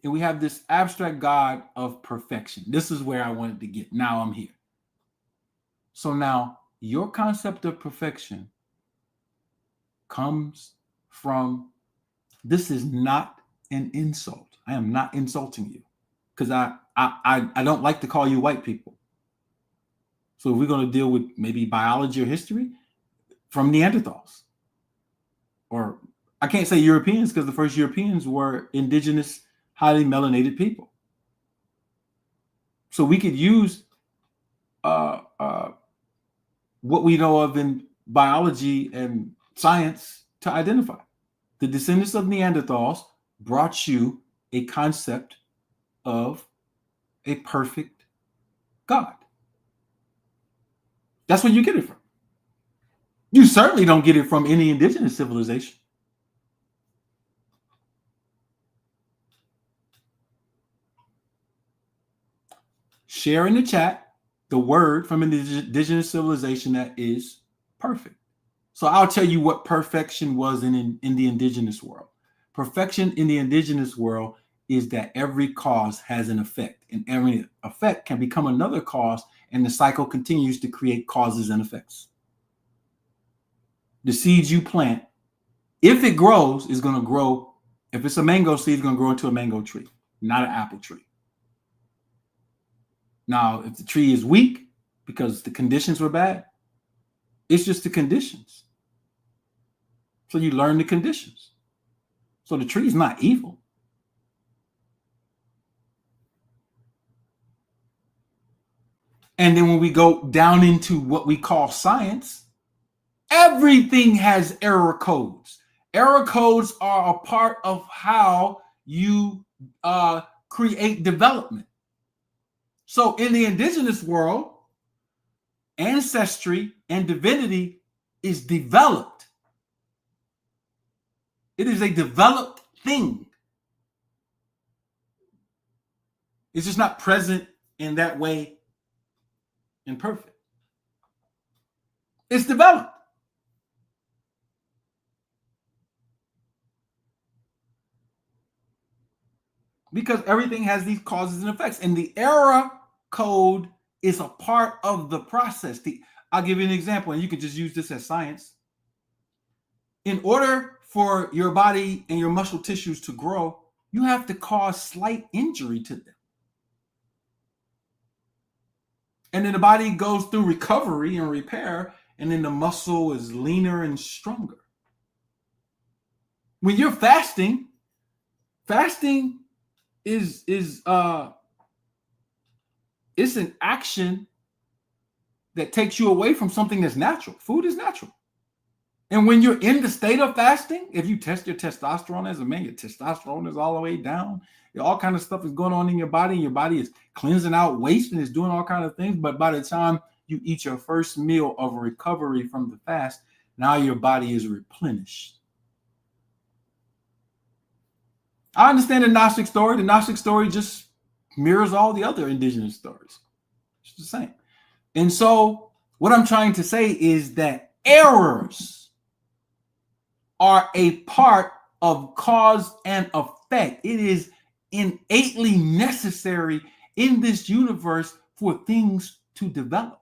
and we have this abstract God of perfection. This is where I wanted to get. Now I'm here. So now your concept of perfection comes from This is not an insult. I am not insulting you because I don't like to call you white people. So if we're going to deal with maybe biology or history, from Neanderthals. Or I can't say Europeans because the first Europeans were indigenous, highly melanated people. So we could use what we know of in biology and science to identify. The descendants of Neanderthals brought you a concept of a perfect God. That's where you get it from. You certainly don't get it from any indigenous civilization. Share in the chat the word from an indigenous civilization that is perfect. So I'll tell you what perfection was in the indigenous world. Perfection in the indigenous world is that every cause has an effect, and every effect can become another cause, and the cycle continues to create causes and effects. The seeds you plant, if it grows, is going to grow. If it's a mango seed, it's going to grow into a mango tree, not an apple tree. Now, if the tree is weak because the conditions were bad, it's just the conditions. So you learn the conditions. So the tree is not evil. And then when we go down into what we call science, everything has error codes. Error codes are a part of how you create development. So in the indigenous world, ancestry and divinity is developed. It is a developed thing. It's just not present in that way and perfect. It's developed. Because everything has these causes and effects. And the error code is a part of the process. I'll give you an example, and you can just use this as science. In order for your body and your muscle tissues to grow, you have to cause slight injury to them. And then the body goes through recovery and repair, and then the muscle is leaner and stronger. When you're fasting is it's an action that takes you away from something that's natural. Food is natural. And when you're in the state of fasting, if you test your testosterone as a man, your testosterone is all the way down. All kind of stuff is going on in your body. Your body is cleansing out waste and is doing all kind of things. But by the time you eat your first meal of recovery from the fast, now your body is replenished. I understand the Gnostic story. The Gnostic story just mirrors all the other indigenous stories. It's the same. And so what I'm trying to say is that errors are a part of cause and effect. It is innately necessary in this universe for things to develop.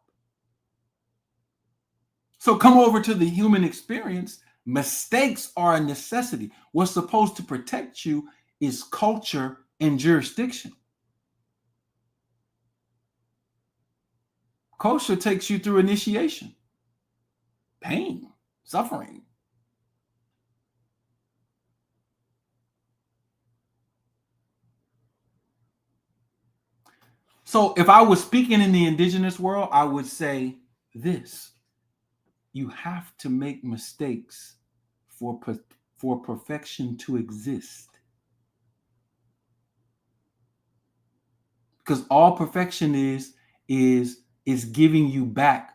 So come over to the human experience. Mistakes are a necessity. What's supposed to protect you is culture and jurisdiction. Culture takes you through initiation, pain, suffering. So if I was speaking in the indigenous world, I would say this: you have to make mistakes for perfection to exist. Because all perfection is giving you back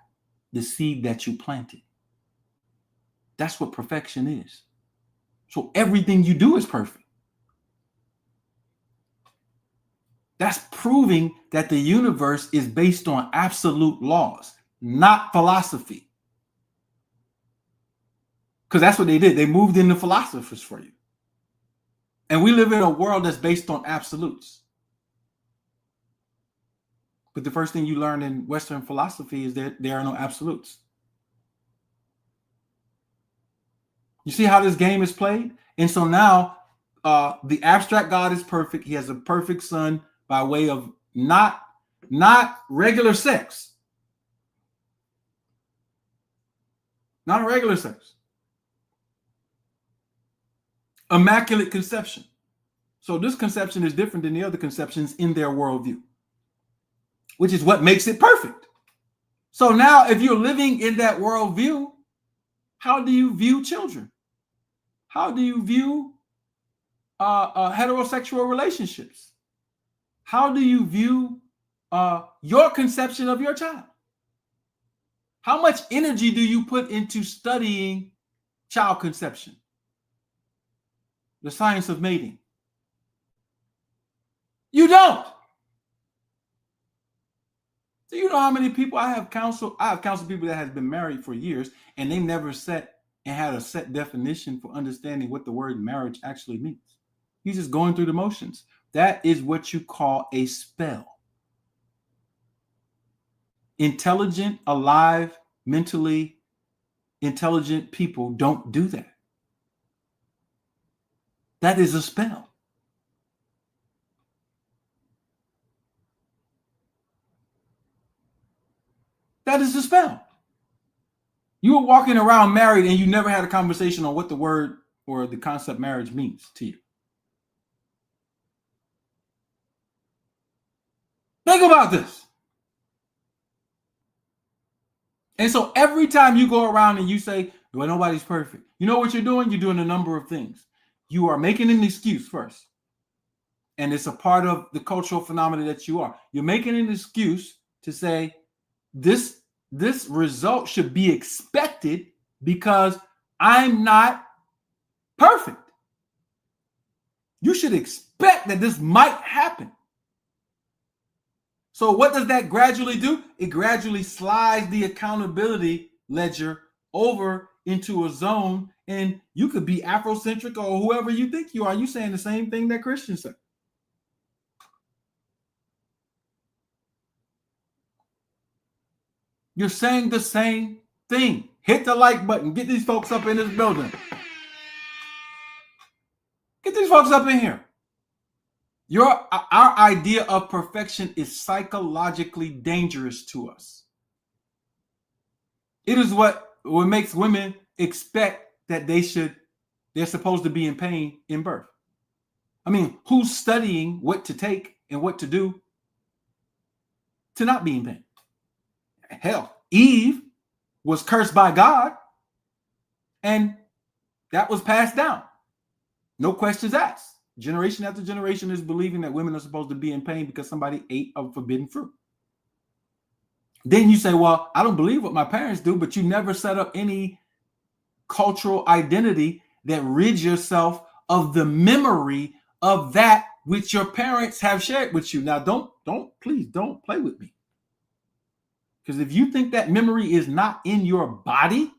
the seed that you planted. That's what perfection is. So everything you do is perfect. That's proving that the universe is based on absolute laws, not philosophy. Because that's what they did. They moved into philosophers for you. And we live in a world that's based on absolutes. But the first thing you learn in Western philosophy is that there are no absolutes. You see how this game is played? And so now the abstract God is perfect. He has a perfect son by way of not regular sex. Not a regular sex. Immaculate conception. So this conception is different than the other conceptions in their worldview, which is what makes it perfect. So now if you're living in that worldview, how do you view children? How do you view heterosexual relationships? How do you view your conception of your child? How much energy do you put into studying child conception? The science of mating. You don't. So you know how many people I have counseled people that have been married for years and they never set and had a set definition for understanding what the word marriage actually means. He's just going through the motions. That is what you call a spell. Intelligent, alive, mentally intelligent people don't do that. That is a spell. That is a spell. You were walking around married and you never had a conversation on what the word or the concept marriage means to you. Think about this. And so every time you go around and you say, well, nobody's perfect, you know what you're doing? You're doing a number of things. You are making an excuse first. And it's a part of the cultural phenomena that you are. You're making an excuse to say this result should be expected because I'm not perfect. You should expect that this might happen. So what does that gradually do? It gradually slides the accountability ledger over into a zone, and you could be Afrocentric or whoever you think you are. You saying the same thing that Christians say. You're saying the same thing. Hit the like button. Get these folks up in this building. Get these folks up in here. Our idea of perfection is psychologically dangerous to us. It is what makes women expect that they're supposed to be in pain in birth. I mean, who's studying what to take and what to do to not be in pain? Hell, Eve was cursed by God, and that was passed down. No questions asked. Generation after generation is believing that women are supposed to be in pain because somebody ate a forbidden fruit. Then you say, well, I don't believe what my parents do, but you never set up any cultural identity that rids yourself of the memory of that which your parents have shared with you. Now, please don't play with me. Because if you think that memory is not in your body,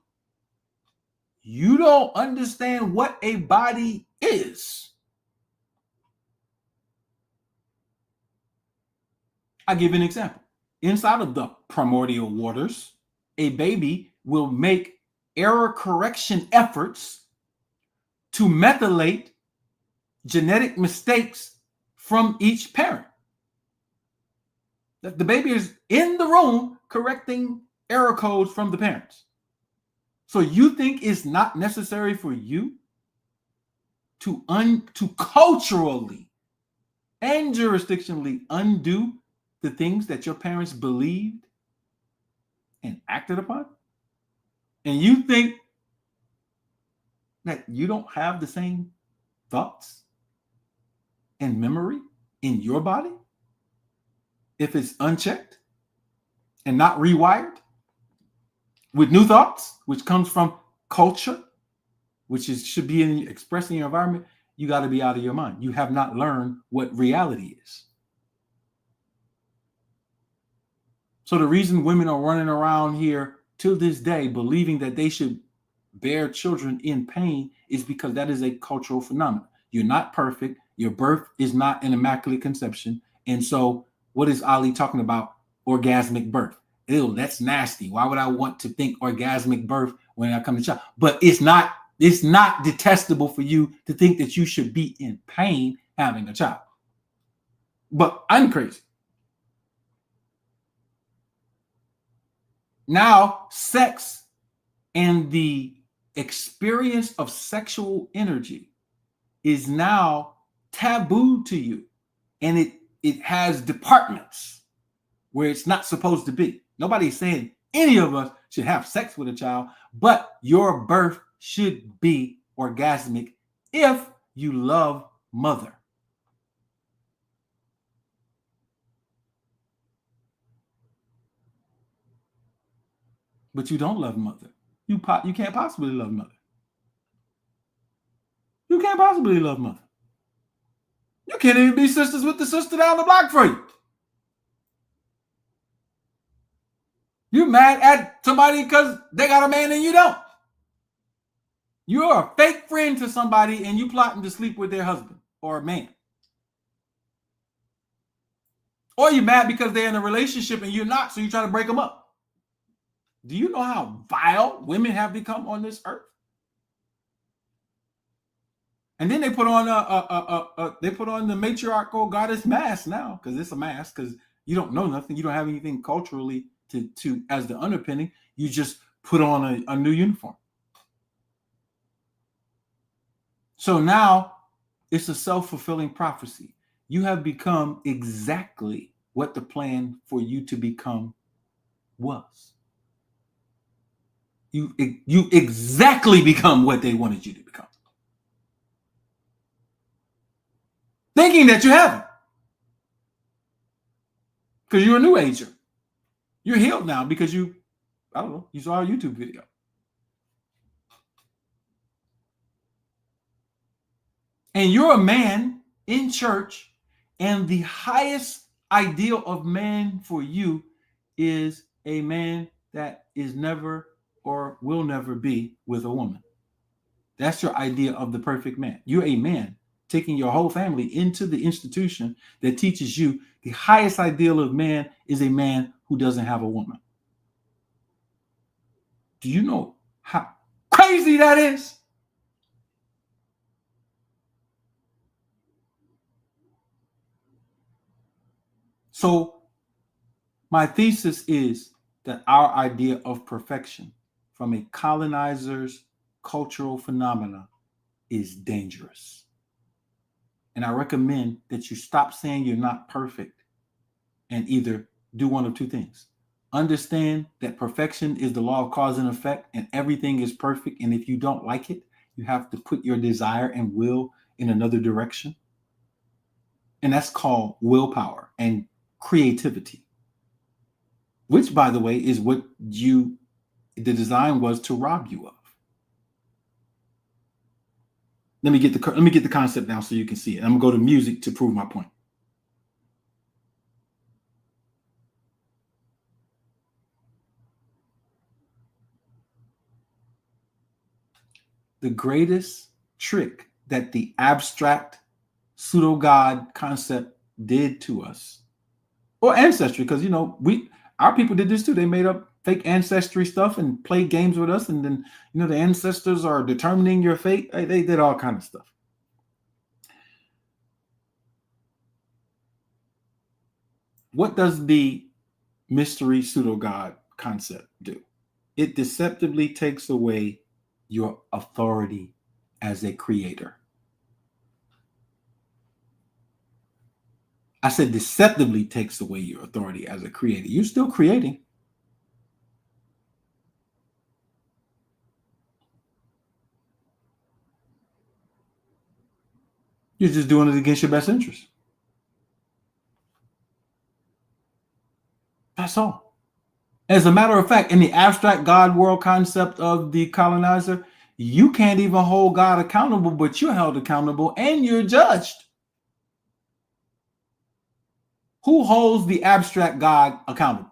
you don't understand what a body is. I'll give you an example. Inside of the primordial waters, a baby will make error correction efforts to methylate genetic mistakes from each parent. The baby is in the room correcting error codes from the parents. So you think it's not necessary for you to culturally and jurisdictionally undo the things that your parents believed and acted upon? And you think that you don't have the same thoughts and memory in your body if it's unchecked and not rewired with new thoughts, which comes from culture, which should be expressed in your environment? You got to be out of your mind. You have not learned what reality is. So the reason women are running around here till this day believing that they should bear children in pain is because that is a cultural phenomenon. You're not perfect. Your birth is not an immaculate conception. And so what is Ali talking about? Orgasmic birth. Ew, that's nasty. Why would I want to think orgasmic birth when I come to child? But it's not It's not detestable for you to think that you should be in pain having a child. But I'm crazy. Now, sex and the experience of sexual energy is now taboo to you. And it has departments where it's not supposed to be. Nobody's saying any of us should have sex with a child, but your birth should be orgasmic if you love mother. But you don't love mother. You can't possibly love mother. You can't possibly love mother. You can't even be sisters with the sister down the block for you. You're mad at somebody because they got a man and you don't. You're a fake friend to somebody and you plotting to sleep with their husband or a man. Or you're mad because they're in a relationship and you're not, so you try to break them up. Do you know how vile women have become on this earth? And then they put on the matriarchal goddess mask now, because it's a mask, because you don't know nothing. You don't have anything culturally to as the underpinning. You just put on a new uniform. So now it's a self-fulfilling prophecy. You have become exactly what the plan for you to become was. You exactly become what they wanted you to become. Thinking that you haven't. Because you're a new ager. You're healed now because you saw a YouTube video. And you're a man in church, and the highest ideal of man for you is a man that is never or will never be with a woman. That's your idea of the perfect man. You're a man taking your whole family into the institution that teaches you the highest ideal of man is a man who doesn't have a woman. Do you know how crazy that is? So my thesis is that our idea of perfection from a colonizer's cultural phenomena is dangerous. And I recommend that you stop saying you're not perfect and either do one of two things. Understand that perfection is the law of cause and effect, and everything is perfect. And if you don't like it, you have to put your desire and will in another direction. And that's called willpower and creativity, which, by the way, is what the design was to rob you of. Let me get the concept down so you can see it. I'm gonna go to music to prove my point. The greatest trick that the abstract pseudo god concept did to us, or ancestry, because our people did this too. They made up fake ancestry stuff and played games with us, and then the ancestors are determining your fate. They did all kind of stuff. What does the mystery pseudo god concept do? It deceptively takes away your authority as a creator. I said deceptively takes away your authority as a creator. You're still creating. You're just doing it against your best interest. That's all. As a matter of fact, in the abstract God world concept of the colonizer, you can't even hold God accountable, but you're held accountable and you're judged. Who holds the abstract God accountable?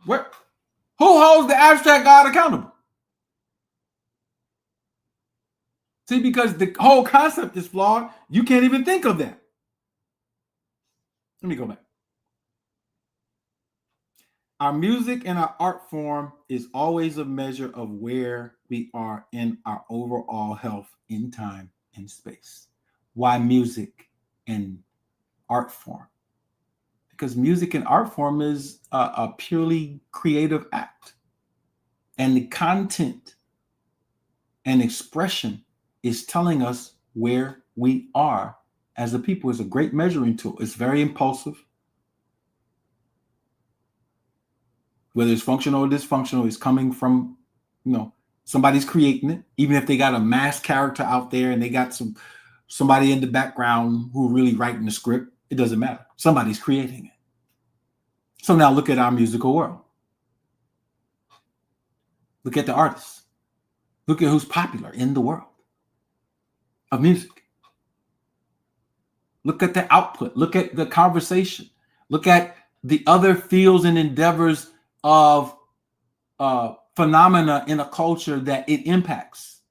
Where? Who holds the abstract God accountable? See, because the whole concept is flawed, you can't even think of that. Let me go back. Our music and our art form is always a measure of where we are in our overall health in time and space. Why music and art form? Because music and art form is a purely creative act. And the content and expression is telling us where we are as a people. It's a great measuring tool. It's very impulsive. Whether it's functional or dysfunctional, it's coming from, somebody's creating it. Even if they got a mass character out there and they got somebody in the background who are really writing the script, it doesn't matter. Somebody's creating it. So now look at our musical world. Look at the artists. Look at who's popular in the world of music. Look at the output. Look at the conversation. Look at the other fields and endeavors of phenomena in a culture that it impacts.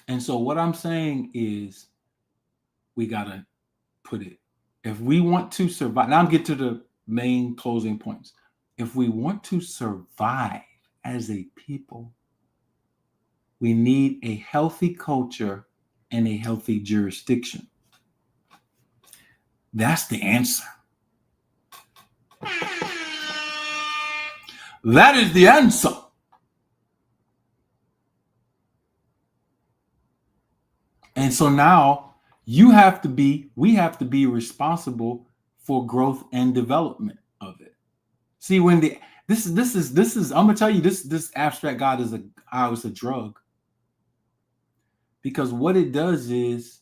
And so what I'm saying is we got to put it. If we want to survive, now I'm getting to the main closing points. If we want to survive as a people, we need a healthy culture and a healthy jurisdiction. That's the answer. That is the answer. And so now we have to be responsible for growth and development of it. See, when this is I'm gonna tell you, this abstract God is a drug. Because what it does is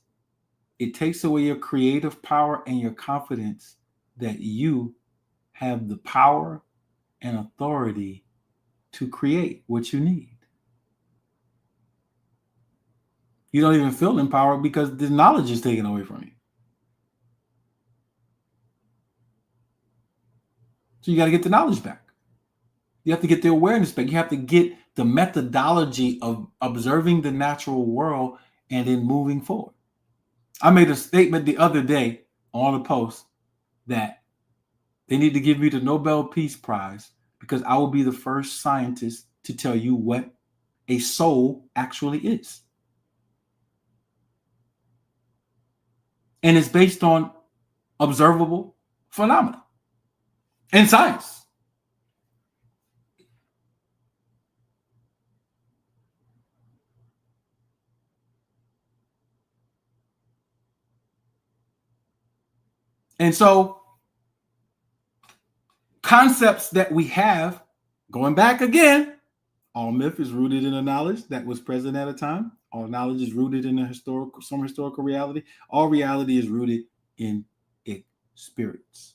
it takes away your creative power and your confidence that you have the power and authority to create what you need. You don't even feel empowered because the knowledge is taken away from you. So you got to get the knowledge back. You have to get the awareness back. You have to get the methodology of observing the natural world and then moving forward. I made a statement the other day on a post that they need to give me the Nobel Peace Prize because I will be the first scientist to tell you what a soul actually is. And it's based on observable phenomena in science. And so concepts that we have, going back again, all myth is rooted in a knowledge that was present at a time. All knowledge is rooted in some historical reality. All reality is rooted in experience.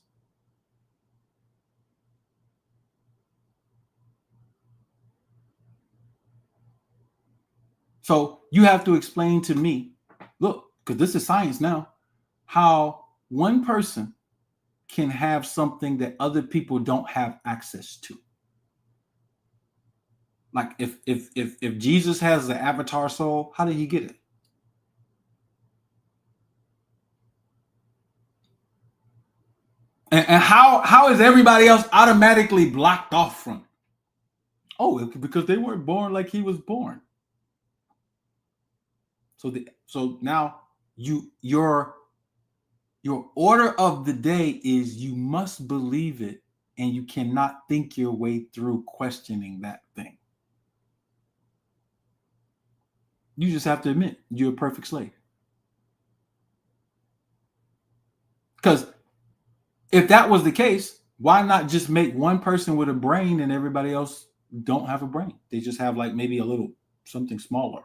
So you have to explain to me, look, because this is science now, how one person can have something that other people don't have access to. Like if Jesus has the avatar soul, how did he get it? And how is everybody else automatically blocked off from it? Oh, because they weren't born like he was born. So now your order of the day is you must believe it, and you cannot think your way through questioning that thing. You just have to admit you're a perfect slave. Because if that was the case, why not just make one person with a brain and everybody else don't have a brain? They just have like maybe a little something smaller.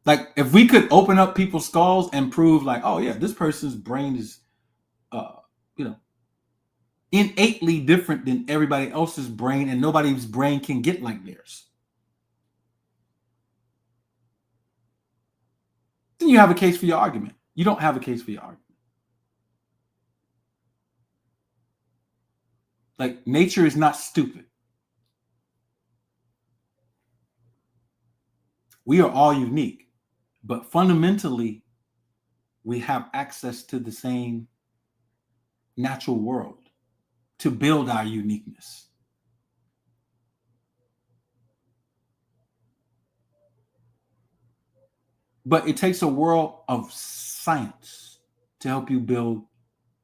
Like if we could open up people's skulls and prove like, oh yeah, this person's brain is, uh, you know, innately different than everybody else's brain, and nobody's brain can get like theirs. Then you have a case for your argument. You don't have a case for your argument. Like nature is not stupid. We are all unique, but fundamentally, we have access to the same natural world to build our uniqueness. But it takes a world of science to help you build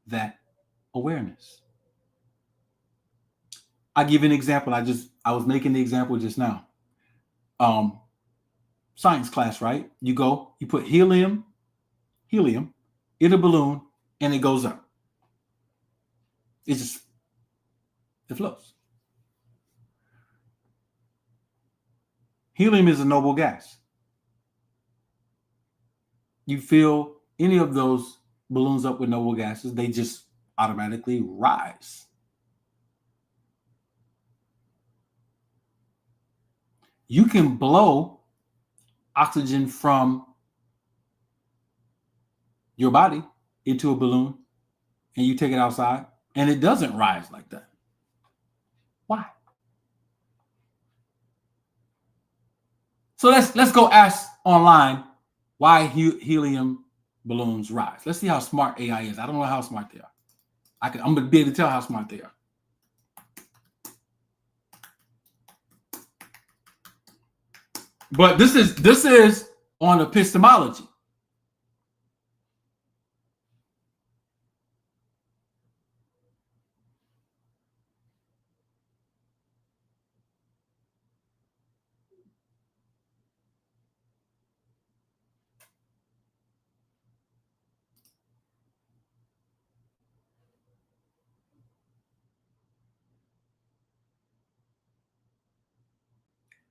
that awareness. I'll give you an example. I was making the example just now. Science class, right? You go, you put helium in a balloon, and it goes up. It floats. Helium is a noble gas. You fill any of those balloons up with noble gases, they just automatically rise. You can blow oxygen from your body into a balloon and you take it outside and it doesn't rise like that. Why? So let's go ask online why helium balloons rise. Let's see how smart AI is. I don't know how smart they are. I'm going to be able to tell how smart they are. But this is on epistemology.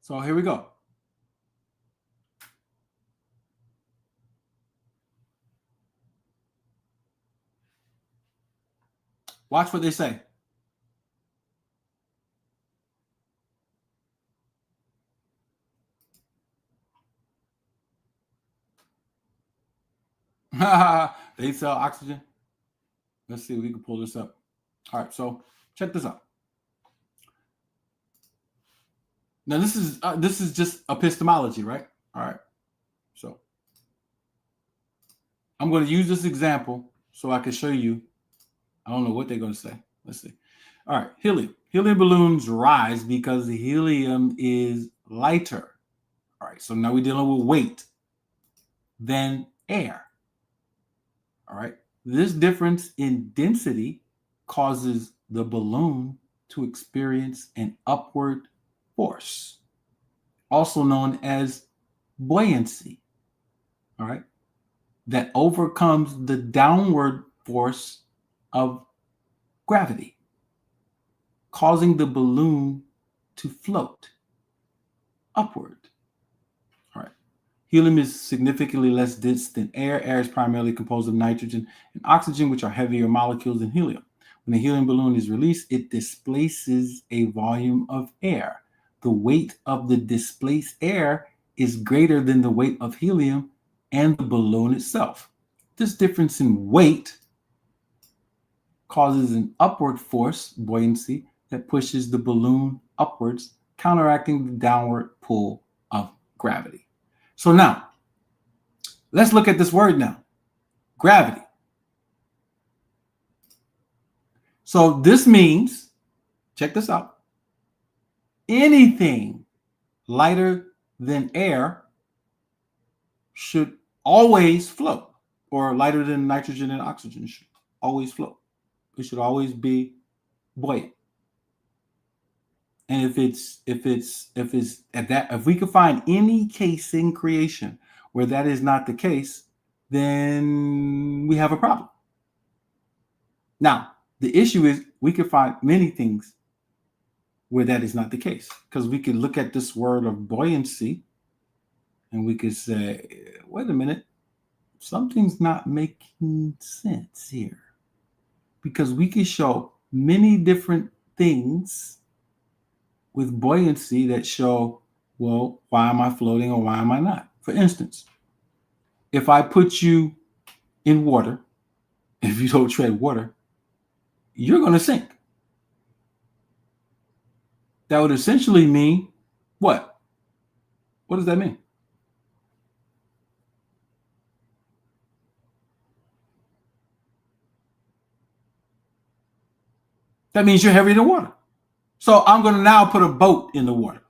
So here we go. Watch what they say. They sell oxygen. Let's see if we can pull this up. All right, so check this out. Now this is just epistemology, right? All right. So I'm going to use this example so I can show you. I don't know what they're going to say. Let's see. All right, helium. Helium balloons rise because the helium is lighter. All right, so now we're dealing with weight than air. All right, this difference in density causes the balloon to experience an upward force, also known as buoyancy. All right, that overcomes the downward force of gravity, causing the balloon to float upward. All right. Helium is significantly less dense than air. Air is primarily composed of nitrogen and oxygen, which are heavier molecules than helium. When a helium balloon is released, it displaces a volume of air. The weight of the displaced air is greater than the weight of helium and the balloon itself. This difference in weight causes an upward force, buoyancy, that pushes the balloon upwards, counteracting the downward pull of gravity. So now, let's look at this word now, gravity. So this means, check this out, anything lighter than air should always float, or lighter than nitrogen and oxygen should always float. It should always be buoyant. And if we can find any case in creation where that is not the case, then we have a problem. Now, the issue is we can find many things where that is not the case, because we could look at this word of buoyancy and we could say, wait a minute, something's not making sense here, because we can show many different things with buoyancy that show, well, why am I floating or why am I not? For instance, if I put you in water, if you don't tread water, you're going to sink. That would essentially mean what? What does that mean? That means you're heavier than water. So I'm going to now put a boat in the water.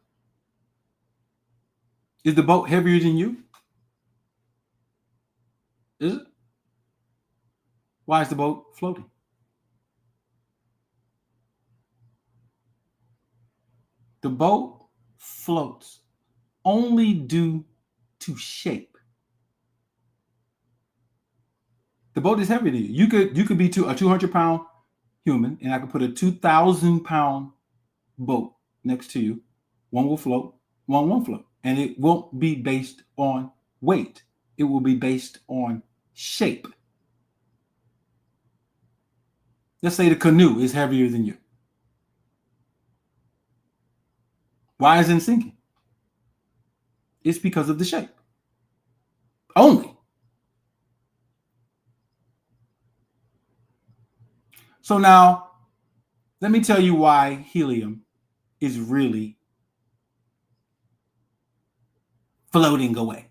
Is the boat heavier than you? Is it? Why is the boat floating? The boat floats only due to shape. The boat is heavier than you. You could be a 200-pound human, and I could put a 2,000-pound boat next to you. One will float, one won't float. And it won't be based on weight. It will be based on shape. Let's say the canoe is heavier than you. Why is it sinking? It's because of the shape. Only. So now, let me tell you why helium is really floating away.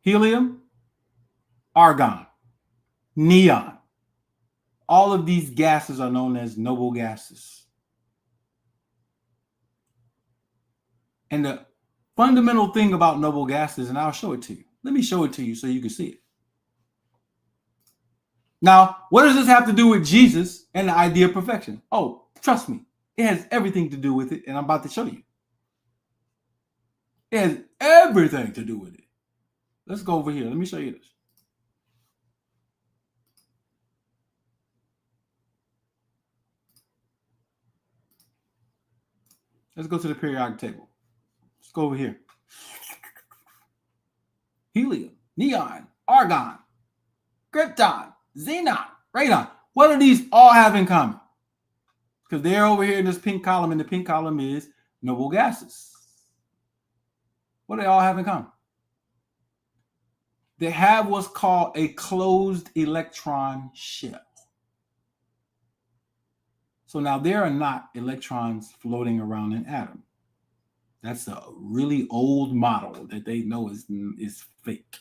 Helium, argon, neon. All of these gases are known as noble gases. And the fundamental thing about noble gases, and I'll show it to you. Let me show it to you so you can see it. Now, what does this have to do with Jesus and the idea of perfection? Oh, trust me, it has everything to do with it, and I'm about to show you. It has everything to do with it. Let's go over here. Let me show you this. Let's go to the periodic table. Let's go over here. Helium, neon, argon, krypton, xenon, radon. What do these all have in common? Because they're over here in this pink column, and the pink column is noble gases. What do they all have in common? They have what's called a closed electron shell. So now there are not electrons floating around an atom. That's a really old model that they know is fake.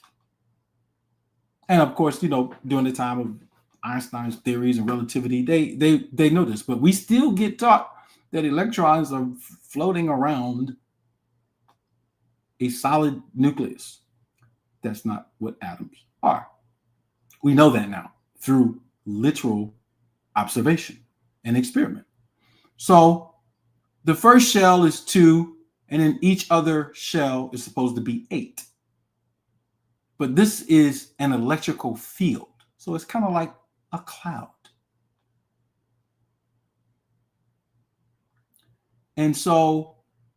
And of course, during the time of Einstein's theories and relativity, they know this, but we still get taught that electrons are floating around a solid nucleus. That's not what atoms are. We know that now through literal observation and experiment. So the first shell is 2, and then each other shell is supposed to be 8. But this is an electrical field. So it's kind of like a cloud. And so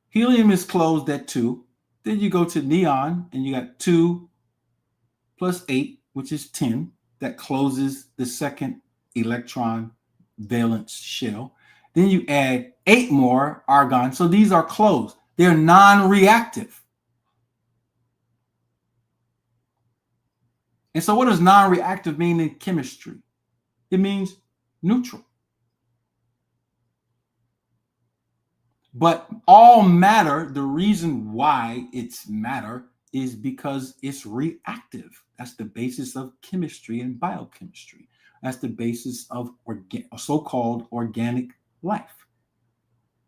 helium is closed at 2. Then you go to neon, and you got 2 plus 8, which is 10. That closes the second electron valence shell. Then you add 8 more argon. So these are closed. They're non-reactive. And so what does non-reactive mean in chemistry? It means neutral. But all matter, the reason why it's matter is because it's reactive. That's the basis of chemistry and biochemistry. That's the basis of so-called organic life.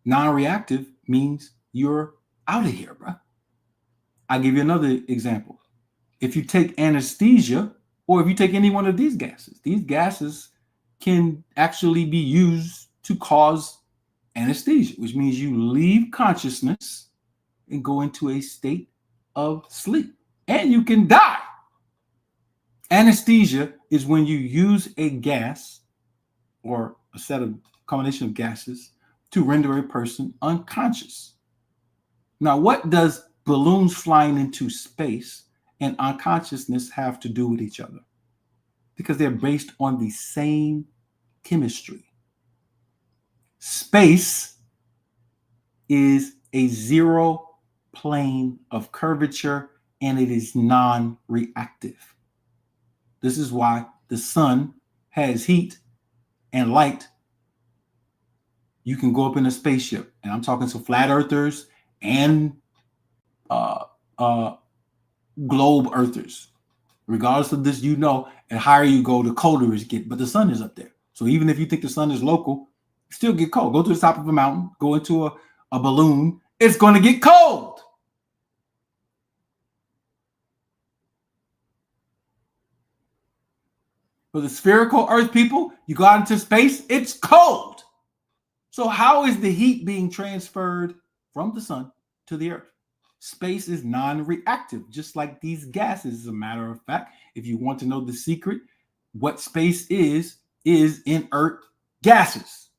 Non-reactive means you're out of here, bro. I'll give you another example. If you take anesthesia, or if you take any one of these gases can actually be used to cause anesthesia, which means you leave consciousness and go into a state of sleep, and you can die. Anesthesia is when you use a gas or a combination of gases to render a person unconscious. Now, what does balloons flying into space and unconsciousness have to do with each other? Because they're based on the same chemistry. Space is a zero plane of curvature, and it is non-reactive. This is why the sun has heat and light. You can go up in a spaceship, and I'm talking to flat earthers and globe earthers. Regardless of this, you know, and higher you go, the colder it gets. But the sun is up there. So even if you think the sun is local, still get cold. Go to the top of a mountain, go into a balloon, it's going to get cold. For the spherical Earth people, you go out into space, it's cold. So how is the heat being transferred from the sun to the Earth? Space is non-reactive, just like these gases. As a matter of fact, if you want to know the secret, what space is inert gases.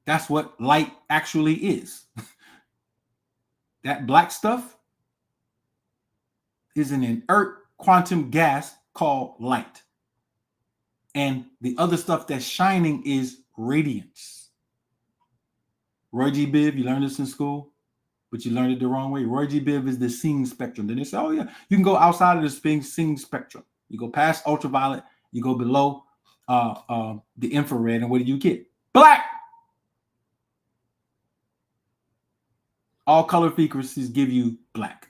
That's what light actually is. That black stuff is an inert quantum gas called light. And the other stuff that's shining is radiance. Roy G. Biv, you learned this in school, but you learned it the wrong way. Roy G. Biv is the seeing spectrum. Then they say, oh yeah, you can go outside of the seeing spectrum. You go past ultraviolet, you go below the infrared, and what do you get? Black. All color frequencies give you black.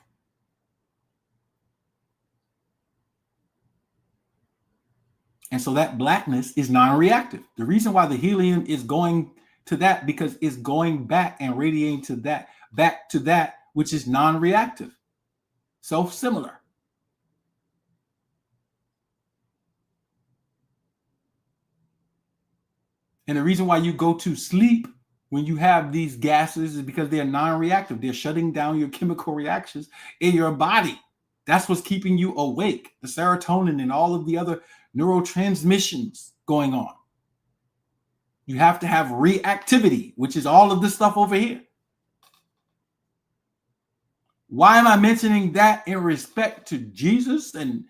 And so that blackness is non-reactive. The reason why the helium is going to that, because it's going back and radiating to that, back to that, which is non-reactive. So similar. And the reason why you go to sleep when you have these gases is because they're non-reactive. They're shutting down your chemical reactions in your body. That's what's keeping you awake. The serotonin and all of the other neurotransmissions going on. You have to have reactivity, which is all of this stuff over here. Why am I mentioning that in respect to Jesus and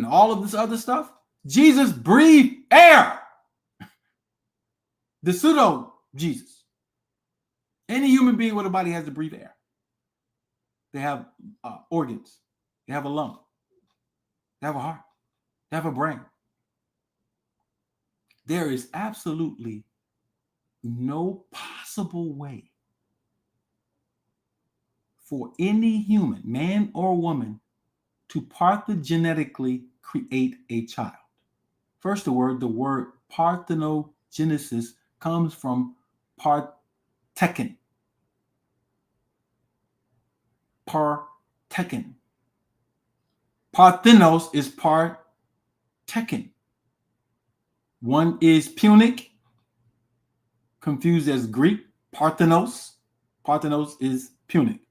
all of this other stuff? Jesus breathed air. The pseudo Jesus. Any human being with a body has to breathe air. They have organs. They have a lung. They have a heart. They have a brain. There is absolutely no possible way for any human, man or woman, to parthenogenetically create a child. First, the word parthenogenesis comes from partekin. Partekin. Parthenos is partekin. One is Punic, confused as Greek. Parthenos. Parthenos is Punic,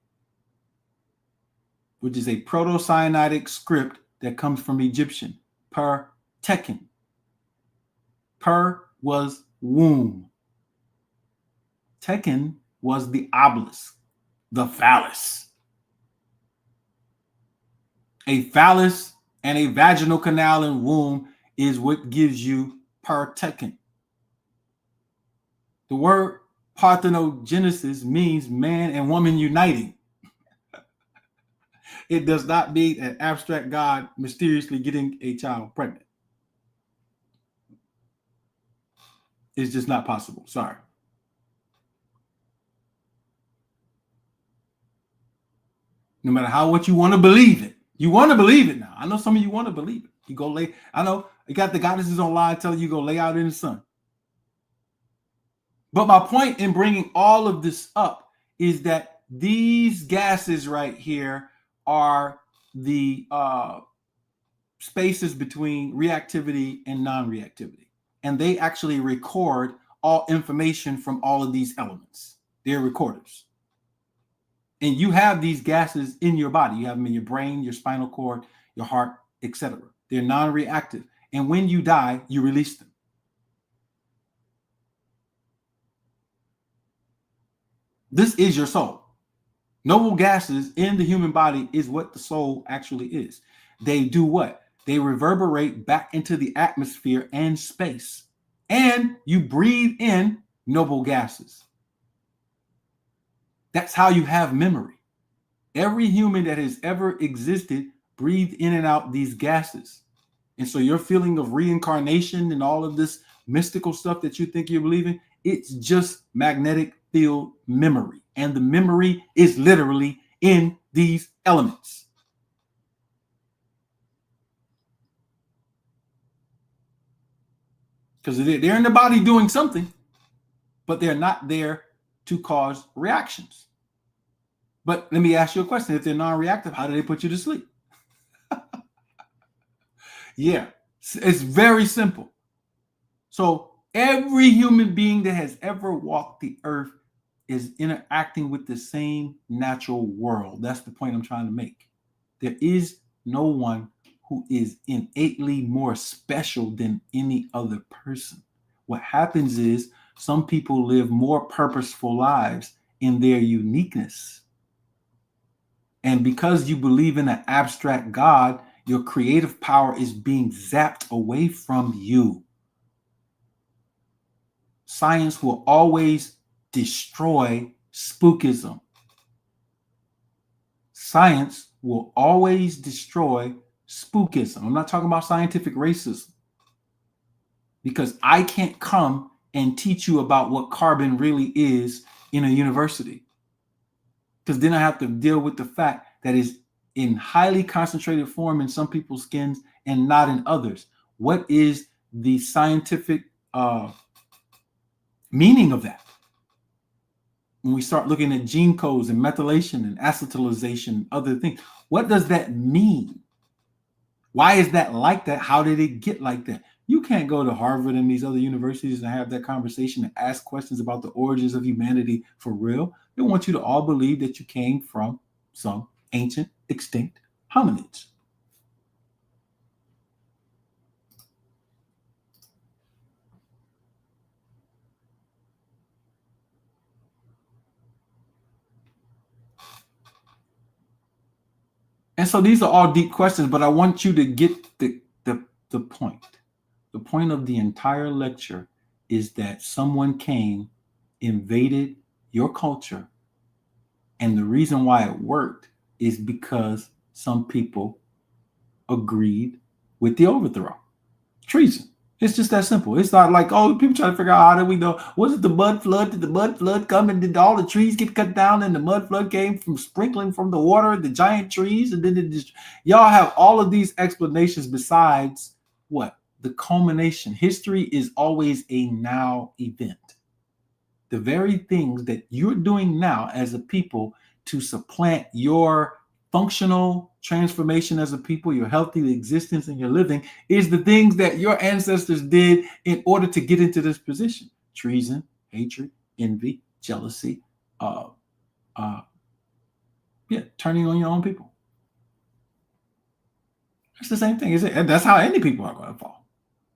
which is a Proto-Sinaitic script that comes from Egyptian. Partekin. Per was womb. Tekin was the obelisk, the phallus. A phallus and a vaginal canal and womb is what gives you partekin. The word parthenogenesis means man and woman uniting. It does not mean an abstract God mysteriously getting a child pregnant. It's just not possible. Sorry. No matter what you want to believe it. You want to believe it now. I know some of you want to believe it. You go lay. I know you got the goddesses online telling you go lay out in the sun. But my point in bringing all of this up is that these gases right here are the spaces between reactivity and non-reactivity. And they actually record all information from all of these elements. They're recorders. And you have these gases in your body. You have them in your brain, your spinal cord, your heart, etc. They're non-reactive. And when you die, you release them. This is your soul. Noble gases in the human body is what the soul actually is. They do what? They reverberate back into the atmosphere and space. And you breathe in noble gases. That's how you have memory. Every human that has ever existed breathed in and out these gases. And so your feeling of reincarnation and all of this mystical stuff that you think you're believing, it's just magnetic field memory. And the memory is literally in these elements. Because they're in the body doing something, but they're not there to cause reactions. But let me ask you a question. If they're non-reactive, how do they put you to sleep? Yeah, it's very simple. So every human being that has ever walked the earth is interacting with the same natural world. That's the point I'm trying to make. There is no one who is innately more special than any other person. What happens is some people live more purposeful lives in their uniqueness. And because you believe in an abstract God, your creative power is being zapped away from you. Science will always destroy spookism. Science will always destroy spookism. I'm not talking about scientific racism, because I can't come and teach you about what carbon really is in a university, because then I have to deal with the fact that it's in highly concentrated form in some people's skins and not in others. What is the scientific meaning of that? When we start looking at gene codes and methylation and acetylation and other things, what does that mean? Why is that like that? How did it get like that? You can't go to Harvard and these other universities and have that conversation and ask questions about the origins of humanity for real. They want you to all believe that you came from some ancient extinct hominids. And so these are all deep questions, but I want you to get the point. The point of the entire lecture is that someone came, invaded your culture, and the reason why it worked is because some people agreed with the overthrow. Treason. It's just that simple. It's not like, oh, people try to figure out how did we know? Was it the mud flood? Did the mud flood come and did all the trees get cut down and the mud flood came from sprinkling from the water, the giant trees? And then y'all have all of these explanations besides what? The culmination. History is always a now event. The very things that you're doing now as a people to supplant your functional transformation as a people, your healthy existence and your living, is the things that your ancestors did in order to get into this position. Treason, hatred, envy, jealousy, turning on your own people. It's the same thing, is it? And that's how any people are going to fall.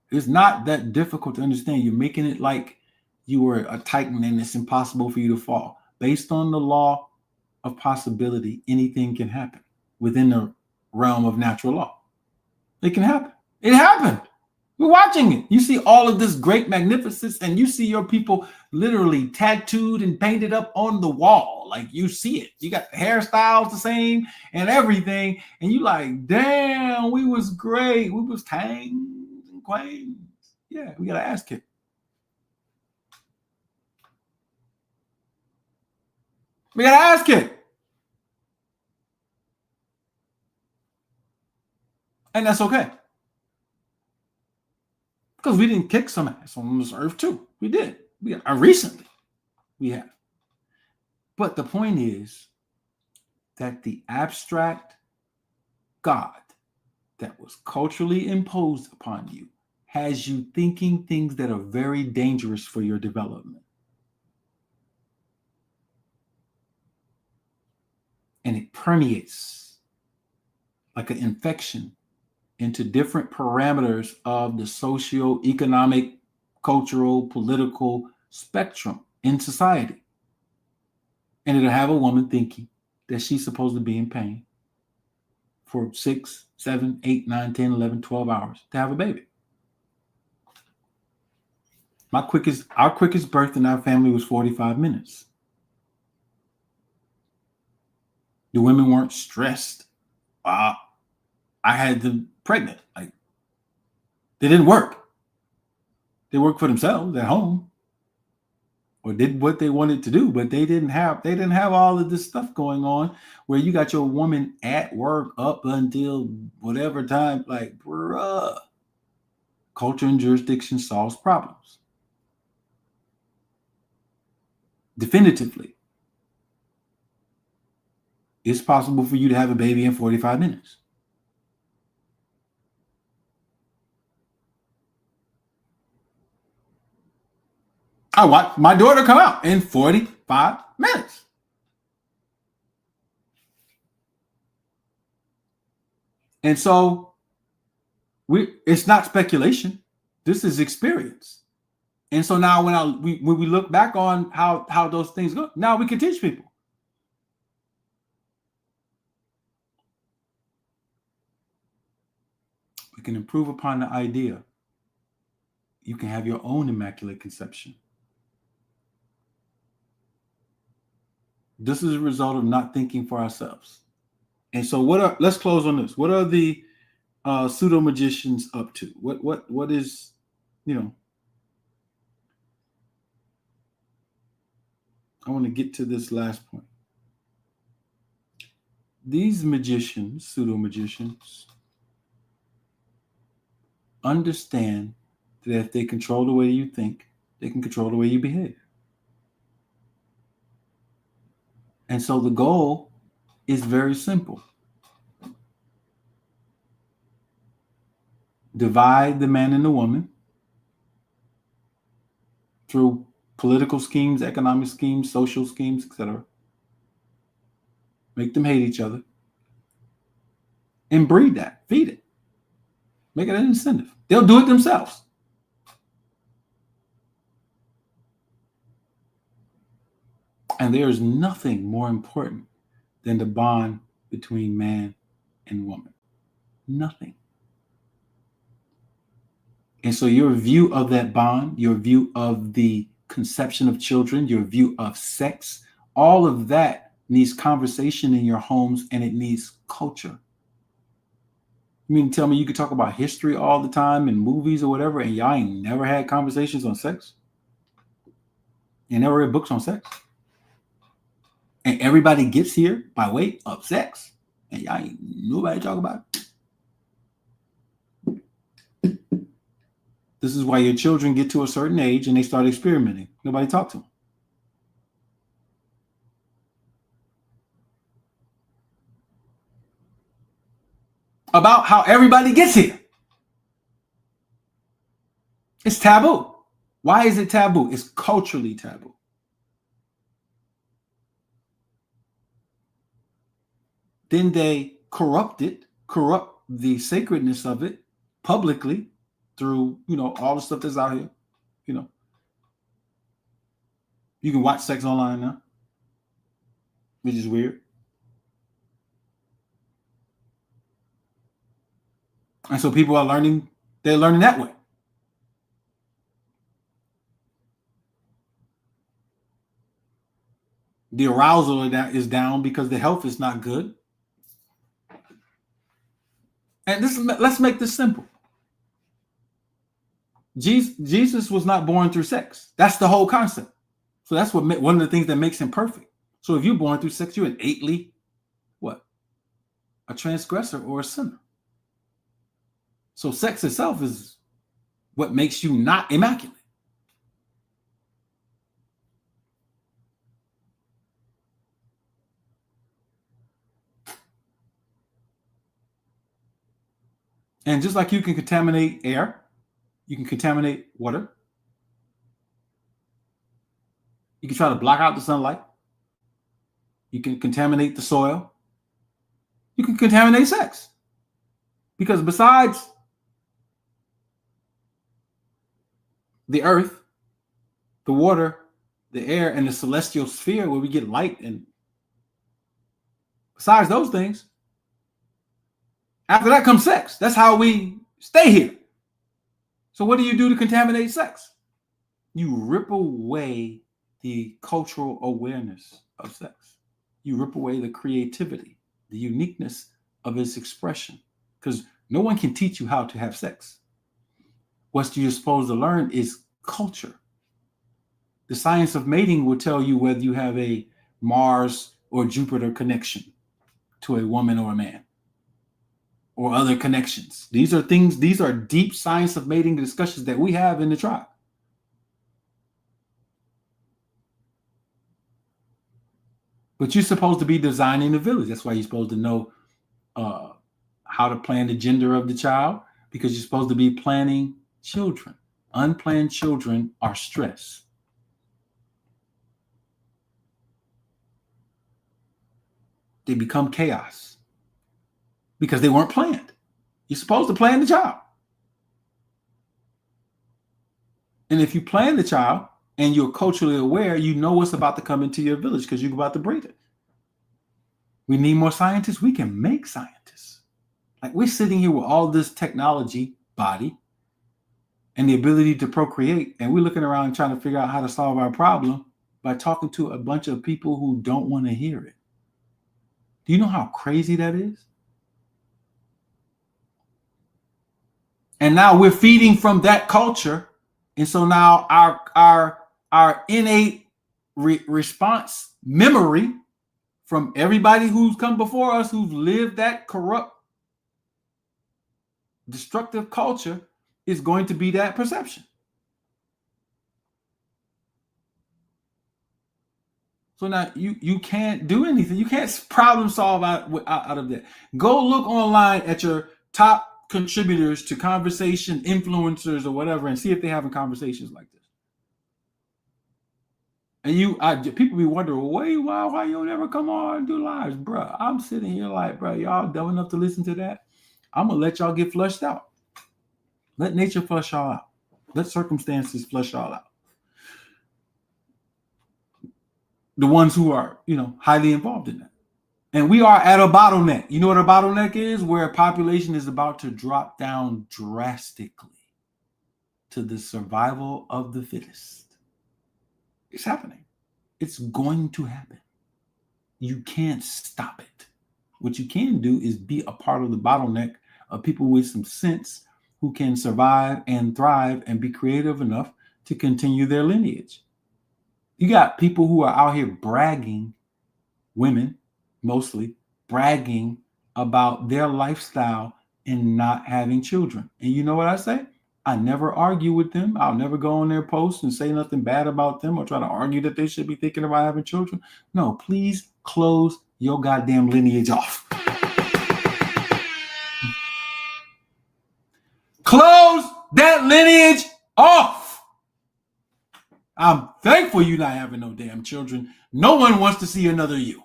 It's not that difficult to understand. You're making it like you were a titan and it's impossible for you to fall. Based on the law of possibility, anything can happen within the realm of natural law. It can happen. It happened. We're watching it. You see all of this great magnificence, and you see your people literally tattooed and painted up on the wall. Like, you see it. You got the hairstyles the same and everything. And you like, damn, we was great. We was kings and queens. Yeah, we got to ask it. We got to ask it. And that's okay. Because we didn't kick some ass on this earth too. We did. Recently, we have. But the point is that the abstract God that was culturally imposed upon you has you thinking things that are very dangerous for your development. And it permeates like an infection into different parameters of the socio-economic, cultural, political spectrum in society. And it'll have a woman thinking that she's supposed to be in pain for 6, 7, 8, 9, 10, 11, 12 hours to have a baby. Our quickest birth in our family was 45 minutes. The women weren't stressed. I had them pregnant. Like, they didn't work. They worked for themselves at home. or did what they wanted to do, but they didn't have all of this stuff going on where you got your woman at work up until whatever time. Like, bruh, culture and jurisdiction solves problems. Definitively. It's possible for you to have a baby in 45 minutes. I watched my daughter come out in 45 minutes. And so it's not speculation. This is experience. And so now when we look back on how those things go, now we can teach people. We can improve upon the idea. You can have your own immaculate conception. This is a result of not thinking for ourselves. And so let's close on this. What are the pseudo magicians up to? What is, I want to get to this last point. These magicians, pseudo magicians, understand that if they control the way you think, they can control the way you behave. And so the goal is very simple. Divide the man and the woman through political schemes, economic schemes, social schemes, etc. Make them hate each other. And breed that. Feed it. Make it an incentive. They'll do it themselves. And there is nothing more important than the bond between man and woman. Nothing. And so your view of that bond, your view of the conception of children, your view of sex, all of that needs conversation in your homes, and it needs culture. You mean to tell me you could talk about history all the time in movies or whatever, and y'all ain't never had conversations on sex? You never read books on sex? And everybody gets here by way of sex, and y'all ain't nobody talk about it? This is why your children get to a certain age and they start experimenting. Nobody talk to them. About how everybody gets here. It's taboo. Why is it taboo? It's culturally taboo. Then they corrupt the sacredness of it publicly through, all the stuff that's out here. You can watch sex online now, which is weird. And so people are learning, they're learning that way. The arousal is down because the health is not good. And let's make this simple. Jesus was not born through sex. That's the whole concept. So that's one of the things that makes him perfect. So if you're born through sex, you're innately what? A transgressor or a sinner. So sex itself is what makes you not immaculate. And just like you can contaminate air, you can contaminate water. You can try to block out the sunlight. You can contaminate the soil. You can contaminate sex. Because besides the earth, the water, the air, and the celestial sphere where we get light, and besides those things, after that comes sex. That's how we stay here. So what do you do to contaminate sex? You rip away the cultural awareness of sex. You rip away the creativity, the uniqueness of its expression, because no one can teach you how to have sex. What you're supposed to learn is culture. The science of mating will tell you whether you have a Mars or Jupiter connection to a woman or a man, or other connections. These are deep science of mating discussions that we have in the tribe. But you're supposed to be designing the village. That's why you're supposed to know how to plan the gender of the child, because you're supposed to be planning children. Unplanned children are stress. They become chaos because they weren't planned. You're supposed to plan the child. And if you plan the child and you're culturally aware, you know what's about to come into your village because you're about to breed it. We need more scientists. We can make scientists. Like, we're sitting here with all this technology, body, and the ability to procreate, and we're looking around trying to figure out how to solve our problem by talking to a bunch of people who don't want to hear it. Do you know how crazy that is? And now we're feeding from that culture. And so now our innate response memory from everybody who's come before us, who've lived that corrupt, destructive culture, is going to be that perception. So now you can't do anything. You can't problem solve out of that. Go look online at your top contributors to conversation influencers or whatever, and see if they're having conversations like this. And people be wondering, why you don't ever come on and do lives, bro? I'm sitting here like, bro, y'all dumb enough to listen to that? I'm gonna let y'all get flushed out. Let nature flush y'all out. Let circumstances flush y'all out. The ones who are, highly involved in that. And we are at a bottleneck. You know what a bottleneck is? Where a population is about to drop down drastically to the survival of the fittest. It's happening. It's going to happen. You can't stop it. What you can do is be a part of the bottleneck of people with some sense who can survive and thrive and be creative enough to continue their lineage. You got people who are out here bragging, women mostly, bragging about their lifestyle and not having children. And you know what I say? I never argue with them. I'll never go on their posts and say nothing bad about them or try to argue that they should be thinking about having children. No, please close your goddamn lineage off. Close that lineage off. I'm thankful you're not having no damn children. No one wants to see another you.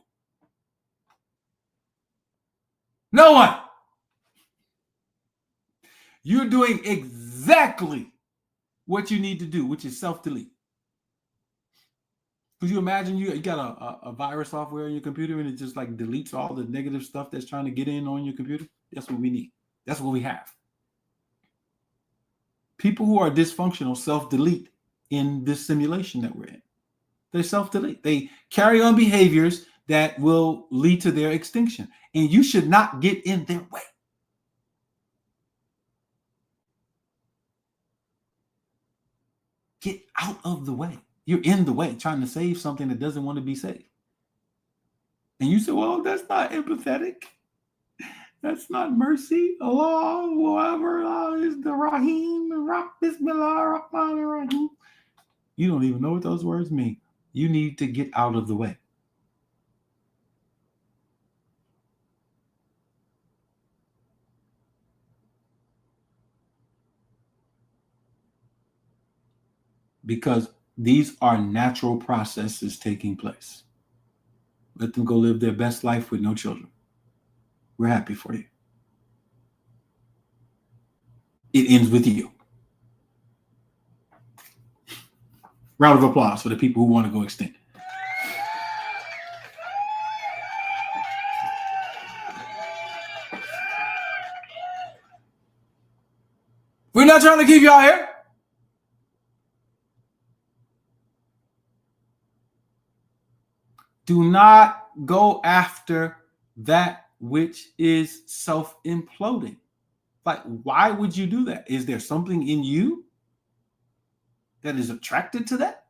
No one. You're doing exactly what you need to do, which is self-delete. Could you imagine you got a virus software in your computer and it just like deletes all the negative stuff that's trying to get in on your computer? That's what we need. That's what we have. People who are dysfunctional self-delete in this simulation that we're in. They self-delete. They carry on behaviors that will lead to their extinction. And you should not get in their way. Get out of the way. You're in the way, trying to save something that doesn't want to be saved. And you say, well, that's not empathetic. That's not mercy. Allah, whoever is the Rahim, Bismillah, Rahman, Rahim. You don't even know what those words mean. You need to get out of the way. Because these are natural processes taking place. Let them go live their best life with no children. We're happy for you. It ends with you. Round of applause for the people who want to go extinct. We're not trying to keep y'all here. Do not go after that which is self-imploding. Like, why would you do that? Is there something in you that is attracted to that?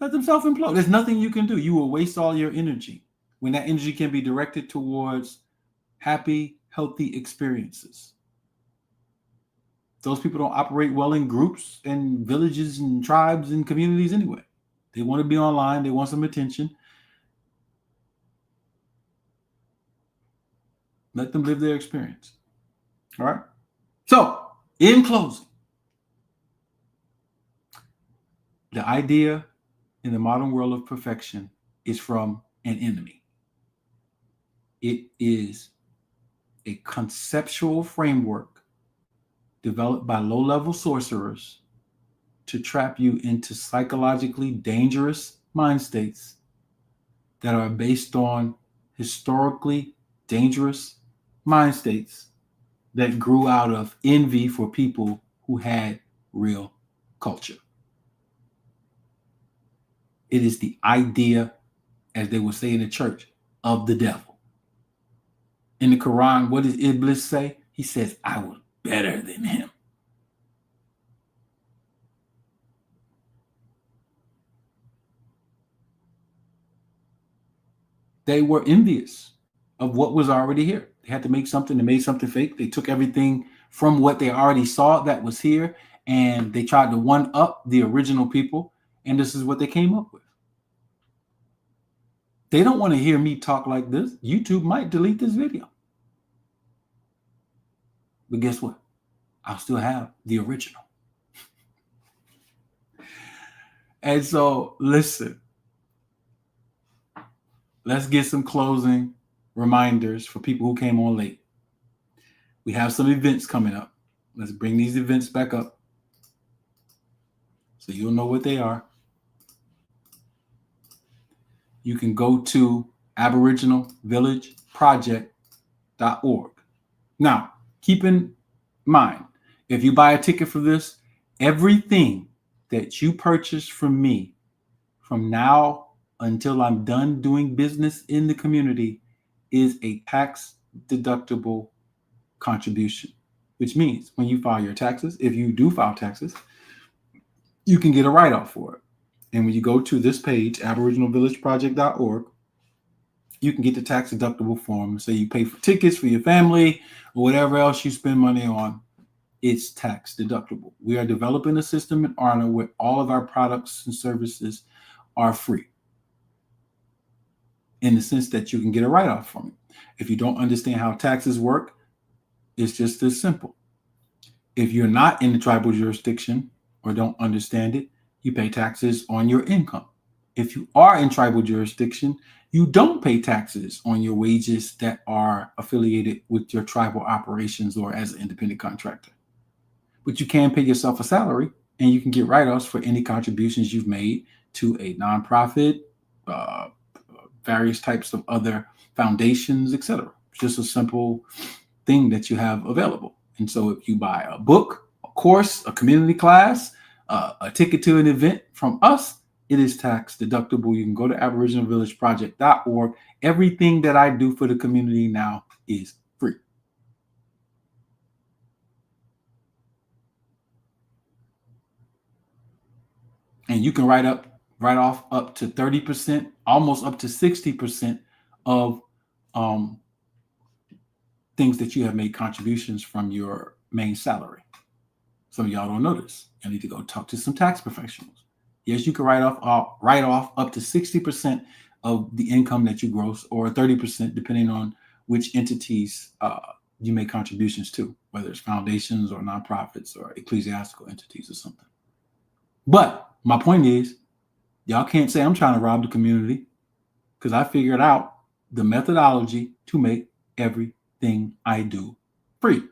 Let them self-implode. There's nothing you can do. You will waste all your energy when that energy can be directed towards happy, healthy experiences. Those people don't operate well in groups and villages and tribes and communities anyway. They want to be online. They want some attention. Let them live their experience. All right. So, in closing, the idea in the modern world of perfection is from an enemy. It is a conceptual framework developed by low-level sorcerers to trap you into psychologically dangerous mind states that are based on historically dangerous mind states that grew out of envy for people who had real culture. It is the idea, as they would say in the church, of the devil. In the Quran, what does Iblis say? He says, I was better than him. They were envious of what was already here. They had to make something. They made something fake. They took everything from what they already saw that was here, and they tried to one up the original people, and this is what they came up with. They don't want to hear me talk like this. YouTube might delete this video. But guess what? I'll still have the original. And so, listen, let's get some closing reminders for people who came on late. We have some events coming up. Let's bring these events back up so you'll know what they are. You can go to aboriginalvillageproject.org. Now, keep in mind, if you buy a ticket for this, everything that you purchase from me from now until I'm done doing business in the community is a tax deductible contribution, which means when you file your taxes, if you do file taxes, you can get a write-off for it. And when you go to this page, aboriginalvillageproject.org, you can get the tax deductible form. So you pay for tickets for your family or whatever else you spend money on. It's tax deductible. We are developing a system in Arna where all of our products and services are free, in the sense that you can get a write-off from it. If you don't understand how taxes work, it's just as simple. If you're not in the tribal jurisdiction or don't understand it, you pay taxes on your income. If you are in tribal jurisdiction, you don't pay taxes on your wages that are affiliated with your tribal operations or as an independent contractor. But you can pay yourself a salary, and you can get write-offs for any contributions you've made to a nonprofit, various types of other foundations, etc. It's just a simple thing that you have available. And so if you buy a book, a course, a community class, a ticket to an event from us, it is tax deductible. You can go to aboriginalvillageproject.org. Everything that I do for the community now is free. And you can write off up to 30%, almost up to 60% of things that you have made contributions from your main salary. Some of y'all don't know this. You need to go talk to some tax professionals. Yes, you can write off up to 60% of the income that you gross, or 30%, depending on which entities you make contributions to, whether it's foundations or nonprofits or ecclesiastical entities or something. But my point is, y'all can't say I'm trying to rob the community, because I figured out the methodology to make everything I do free.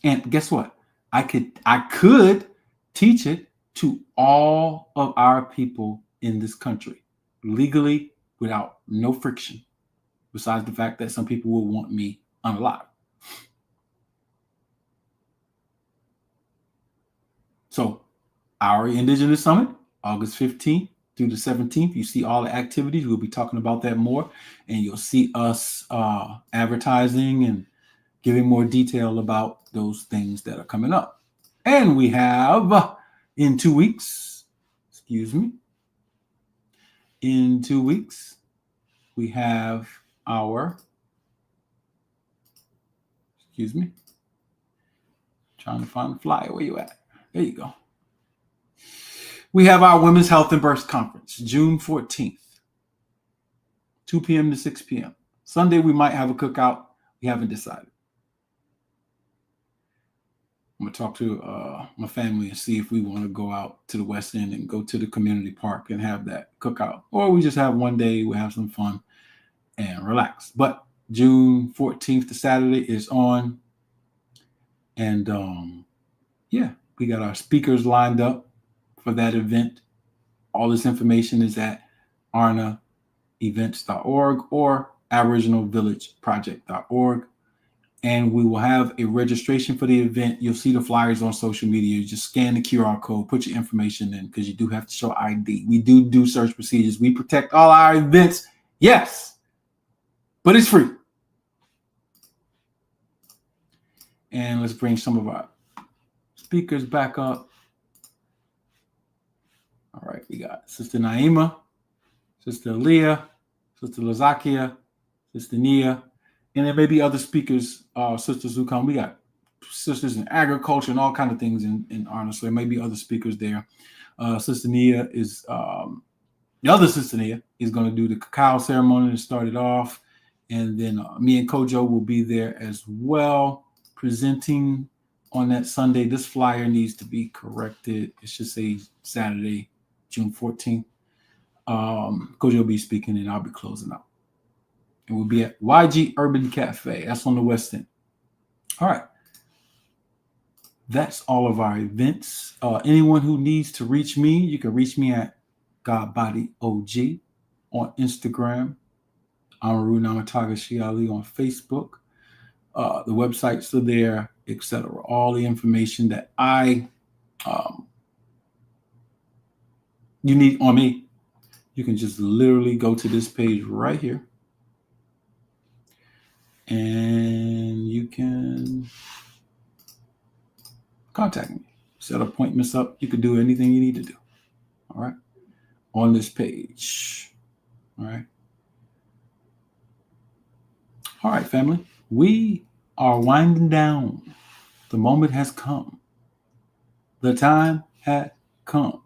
And guess what? I could teach it to all of our people in this country legally without no friction, besides the fact that some people will want me unalive. So our Indigenous Summit, August 15th through the 17th, you see all the activities. We'll be talking about that more, and you'll see us advertising and giving more detail about those things that are coming up. And we have, in 2 weeks, In 2 weeks, we have our, trying to find the flyer. Where you at? There you go. We have our Women's Health and Birth Conference, June 14th, 2 p.m. to 6 p.m. Sunday, we might have a cookout. We haven't decided. I'm going to talk to my family and see if we want to go out to the West End and go to the community park and have that cookout. Or we just have one day, we have some fun and relax. But June 14th to Saturday is on. And we got our speakers lined up for that event. All this information is at arnaevents.org or aboriginalvillageproject.org. And we will have a registration for the event. You'll see the flyers on social media. You just scan the QR code, put your information in, because you do have to show ID. We do search procedures. We protect all our events. Yes, but it's free. And let's bring some of our speakers back up. All right, we got Sister Naima, Sister Leah, Sister Lazakia, Sister Nia, and there may be other speakers, sisters who come. We got sisters in agriculture and all kinds of things in Arnold. So there may be other speakers there. Sister Nia is, the other Sister Nia is going to do the cacao ceremony to start it off. And then me and Kojo will be there as well, presenting on that Sunday. This flyer needs to be corrected. It should say Saturday, June 14th. Kojo will be speaking and I'll be closing out. And we'll be at YG Urban Cafe. That's on the West End. All right. That's all of our events. Anyone who needs to reach me, you can reach me at GodBodyOG on Instagram. Amaru Namataga Shiali on Facebook. The websites are there, etc. All the information that you need on me, you can just literally go to this page right here. And you can contact me, set appointments up. You can do anything you need to do. All right. On this page. All right. All right, family. We are winding down. The moment has come. The time had come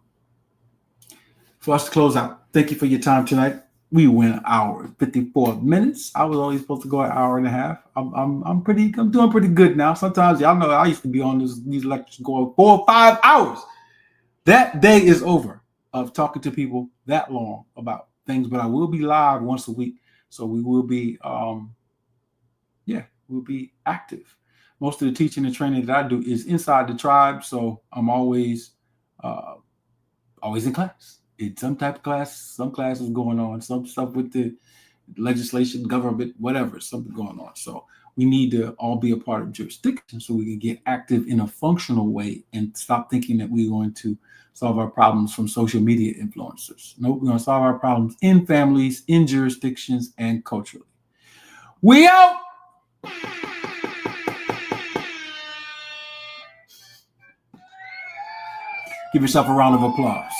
for us to close out. Thank you for your time tonight. We went an hour and 54 minutes. I was only supposed to go an hour and a half. I'm doing pretty good now. Sometimes y'all know I used to be on these lectures going 4 or 5 hours. That day is over of talking to people that long about things, but I will be live once a week. So we will be we'll be active. Most of the teaching and training that I do is inside the tribe. So I'm always in class. It's some type of class, some classes going on, some stuff with the legislation, government, whatever, something going on. So we need to all be a part of jurisdiction so we can get active in a functional way and stop thinking that we're going to solve our problems from social media influencers. No, we're going to solve our problems in families, in jurisdictions, and culturally. We out. Give yourself a round of applause.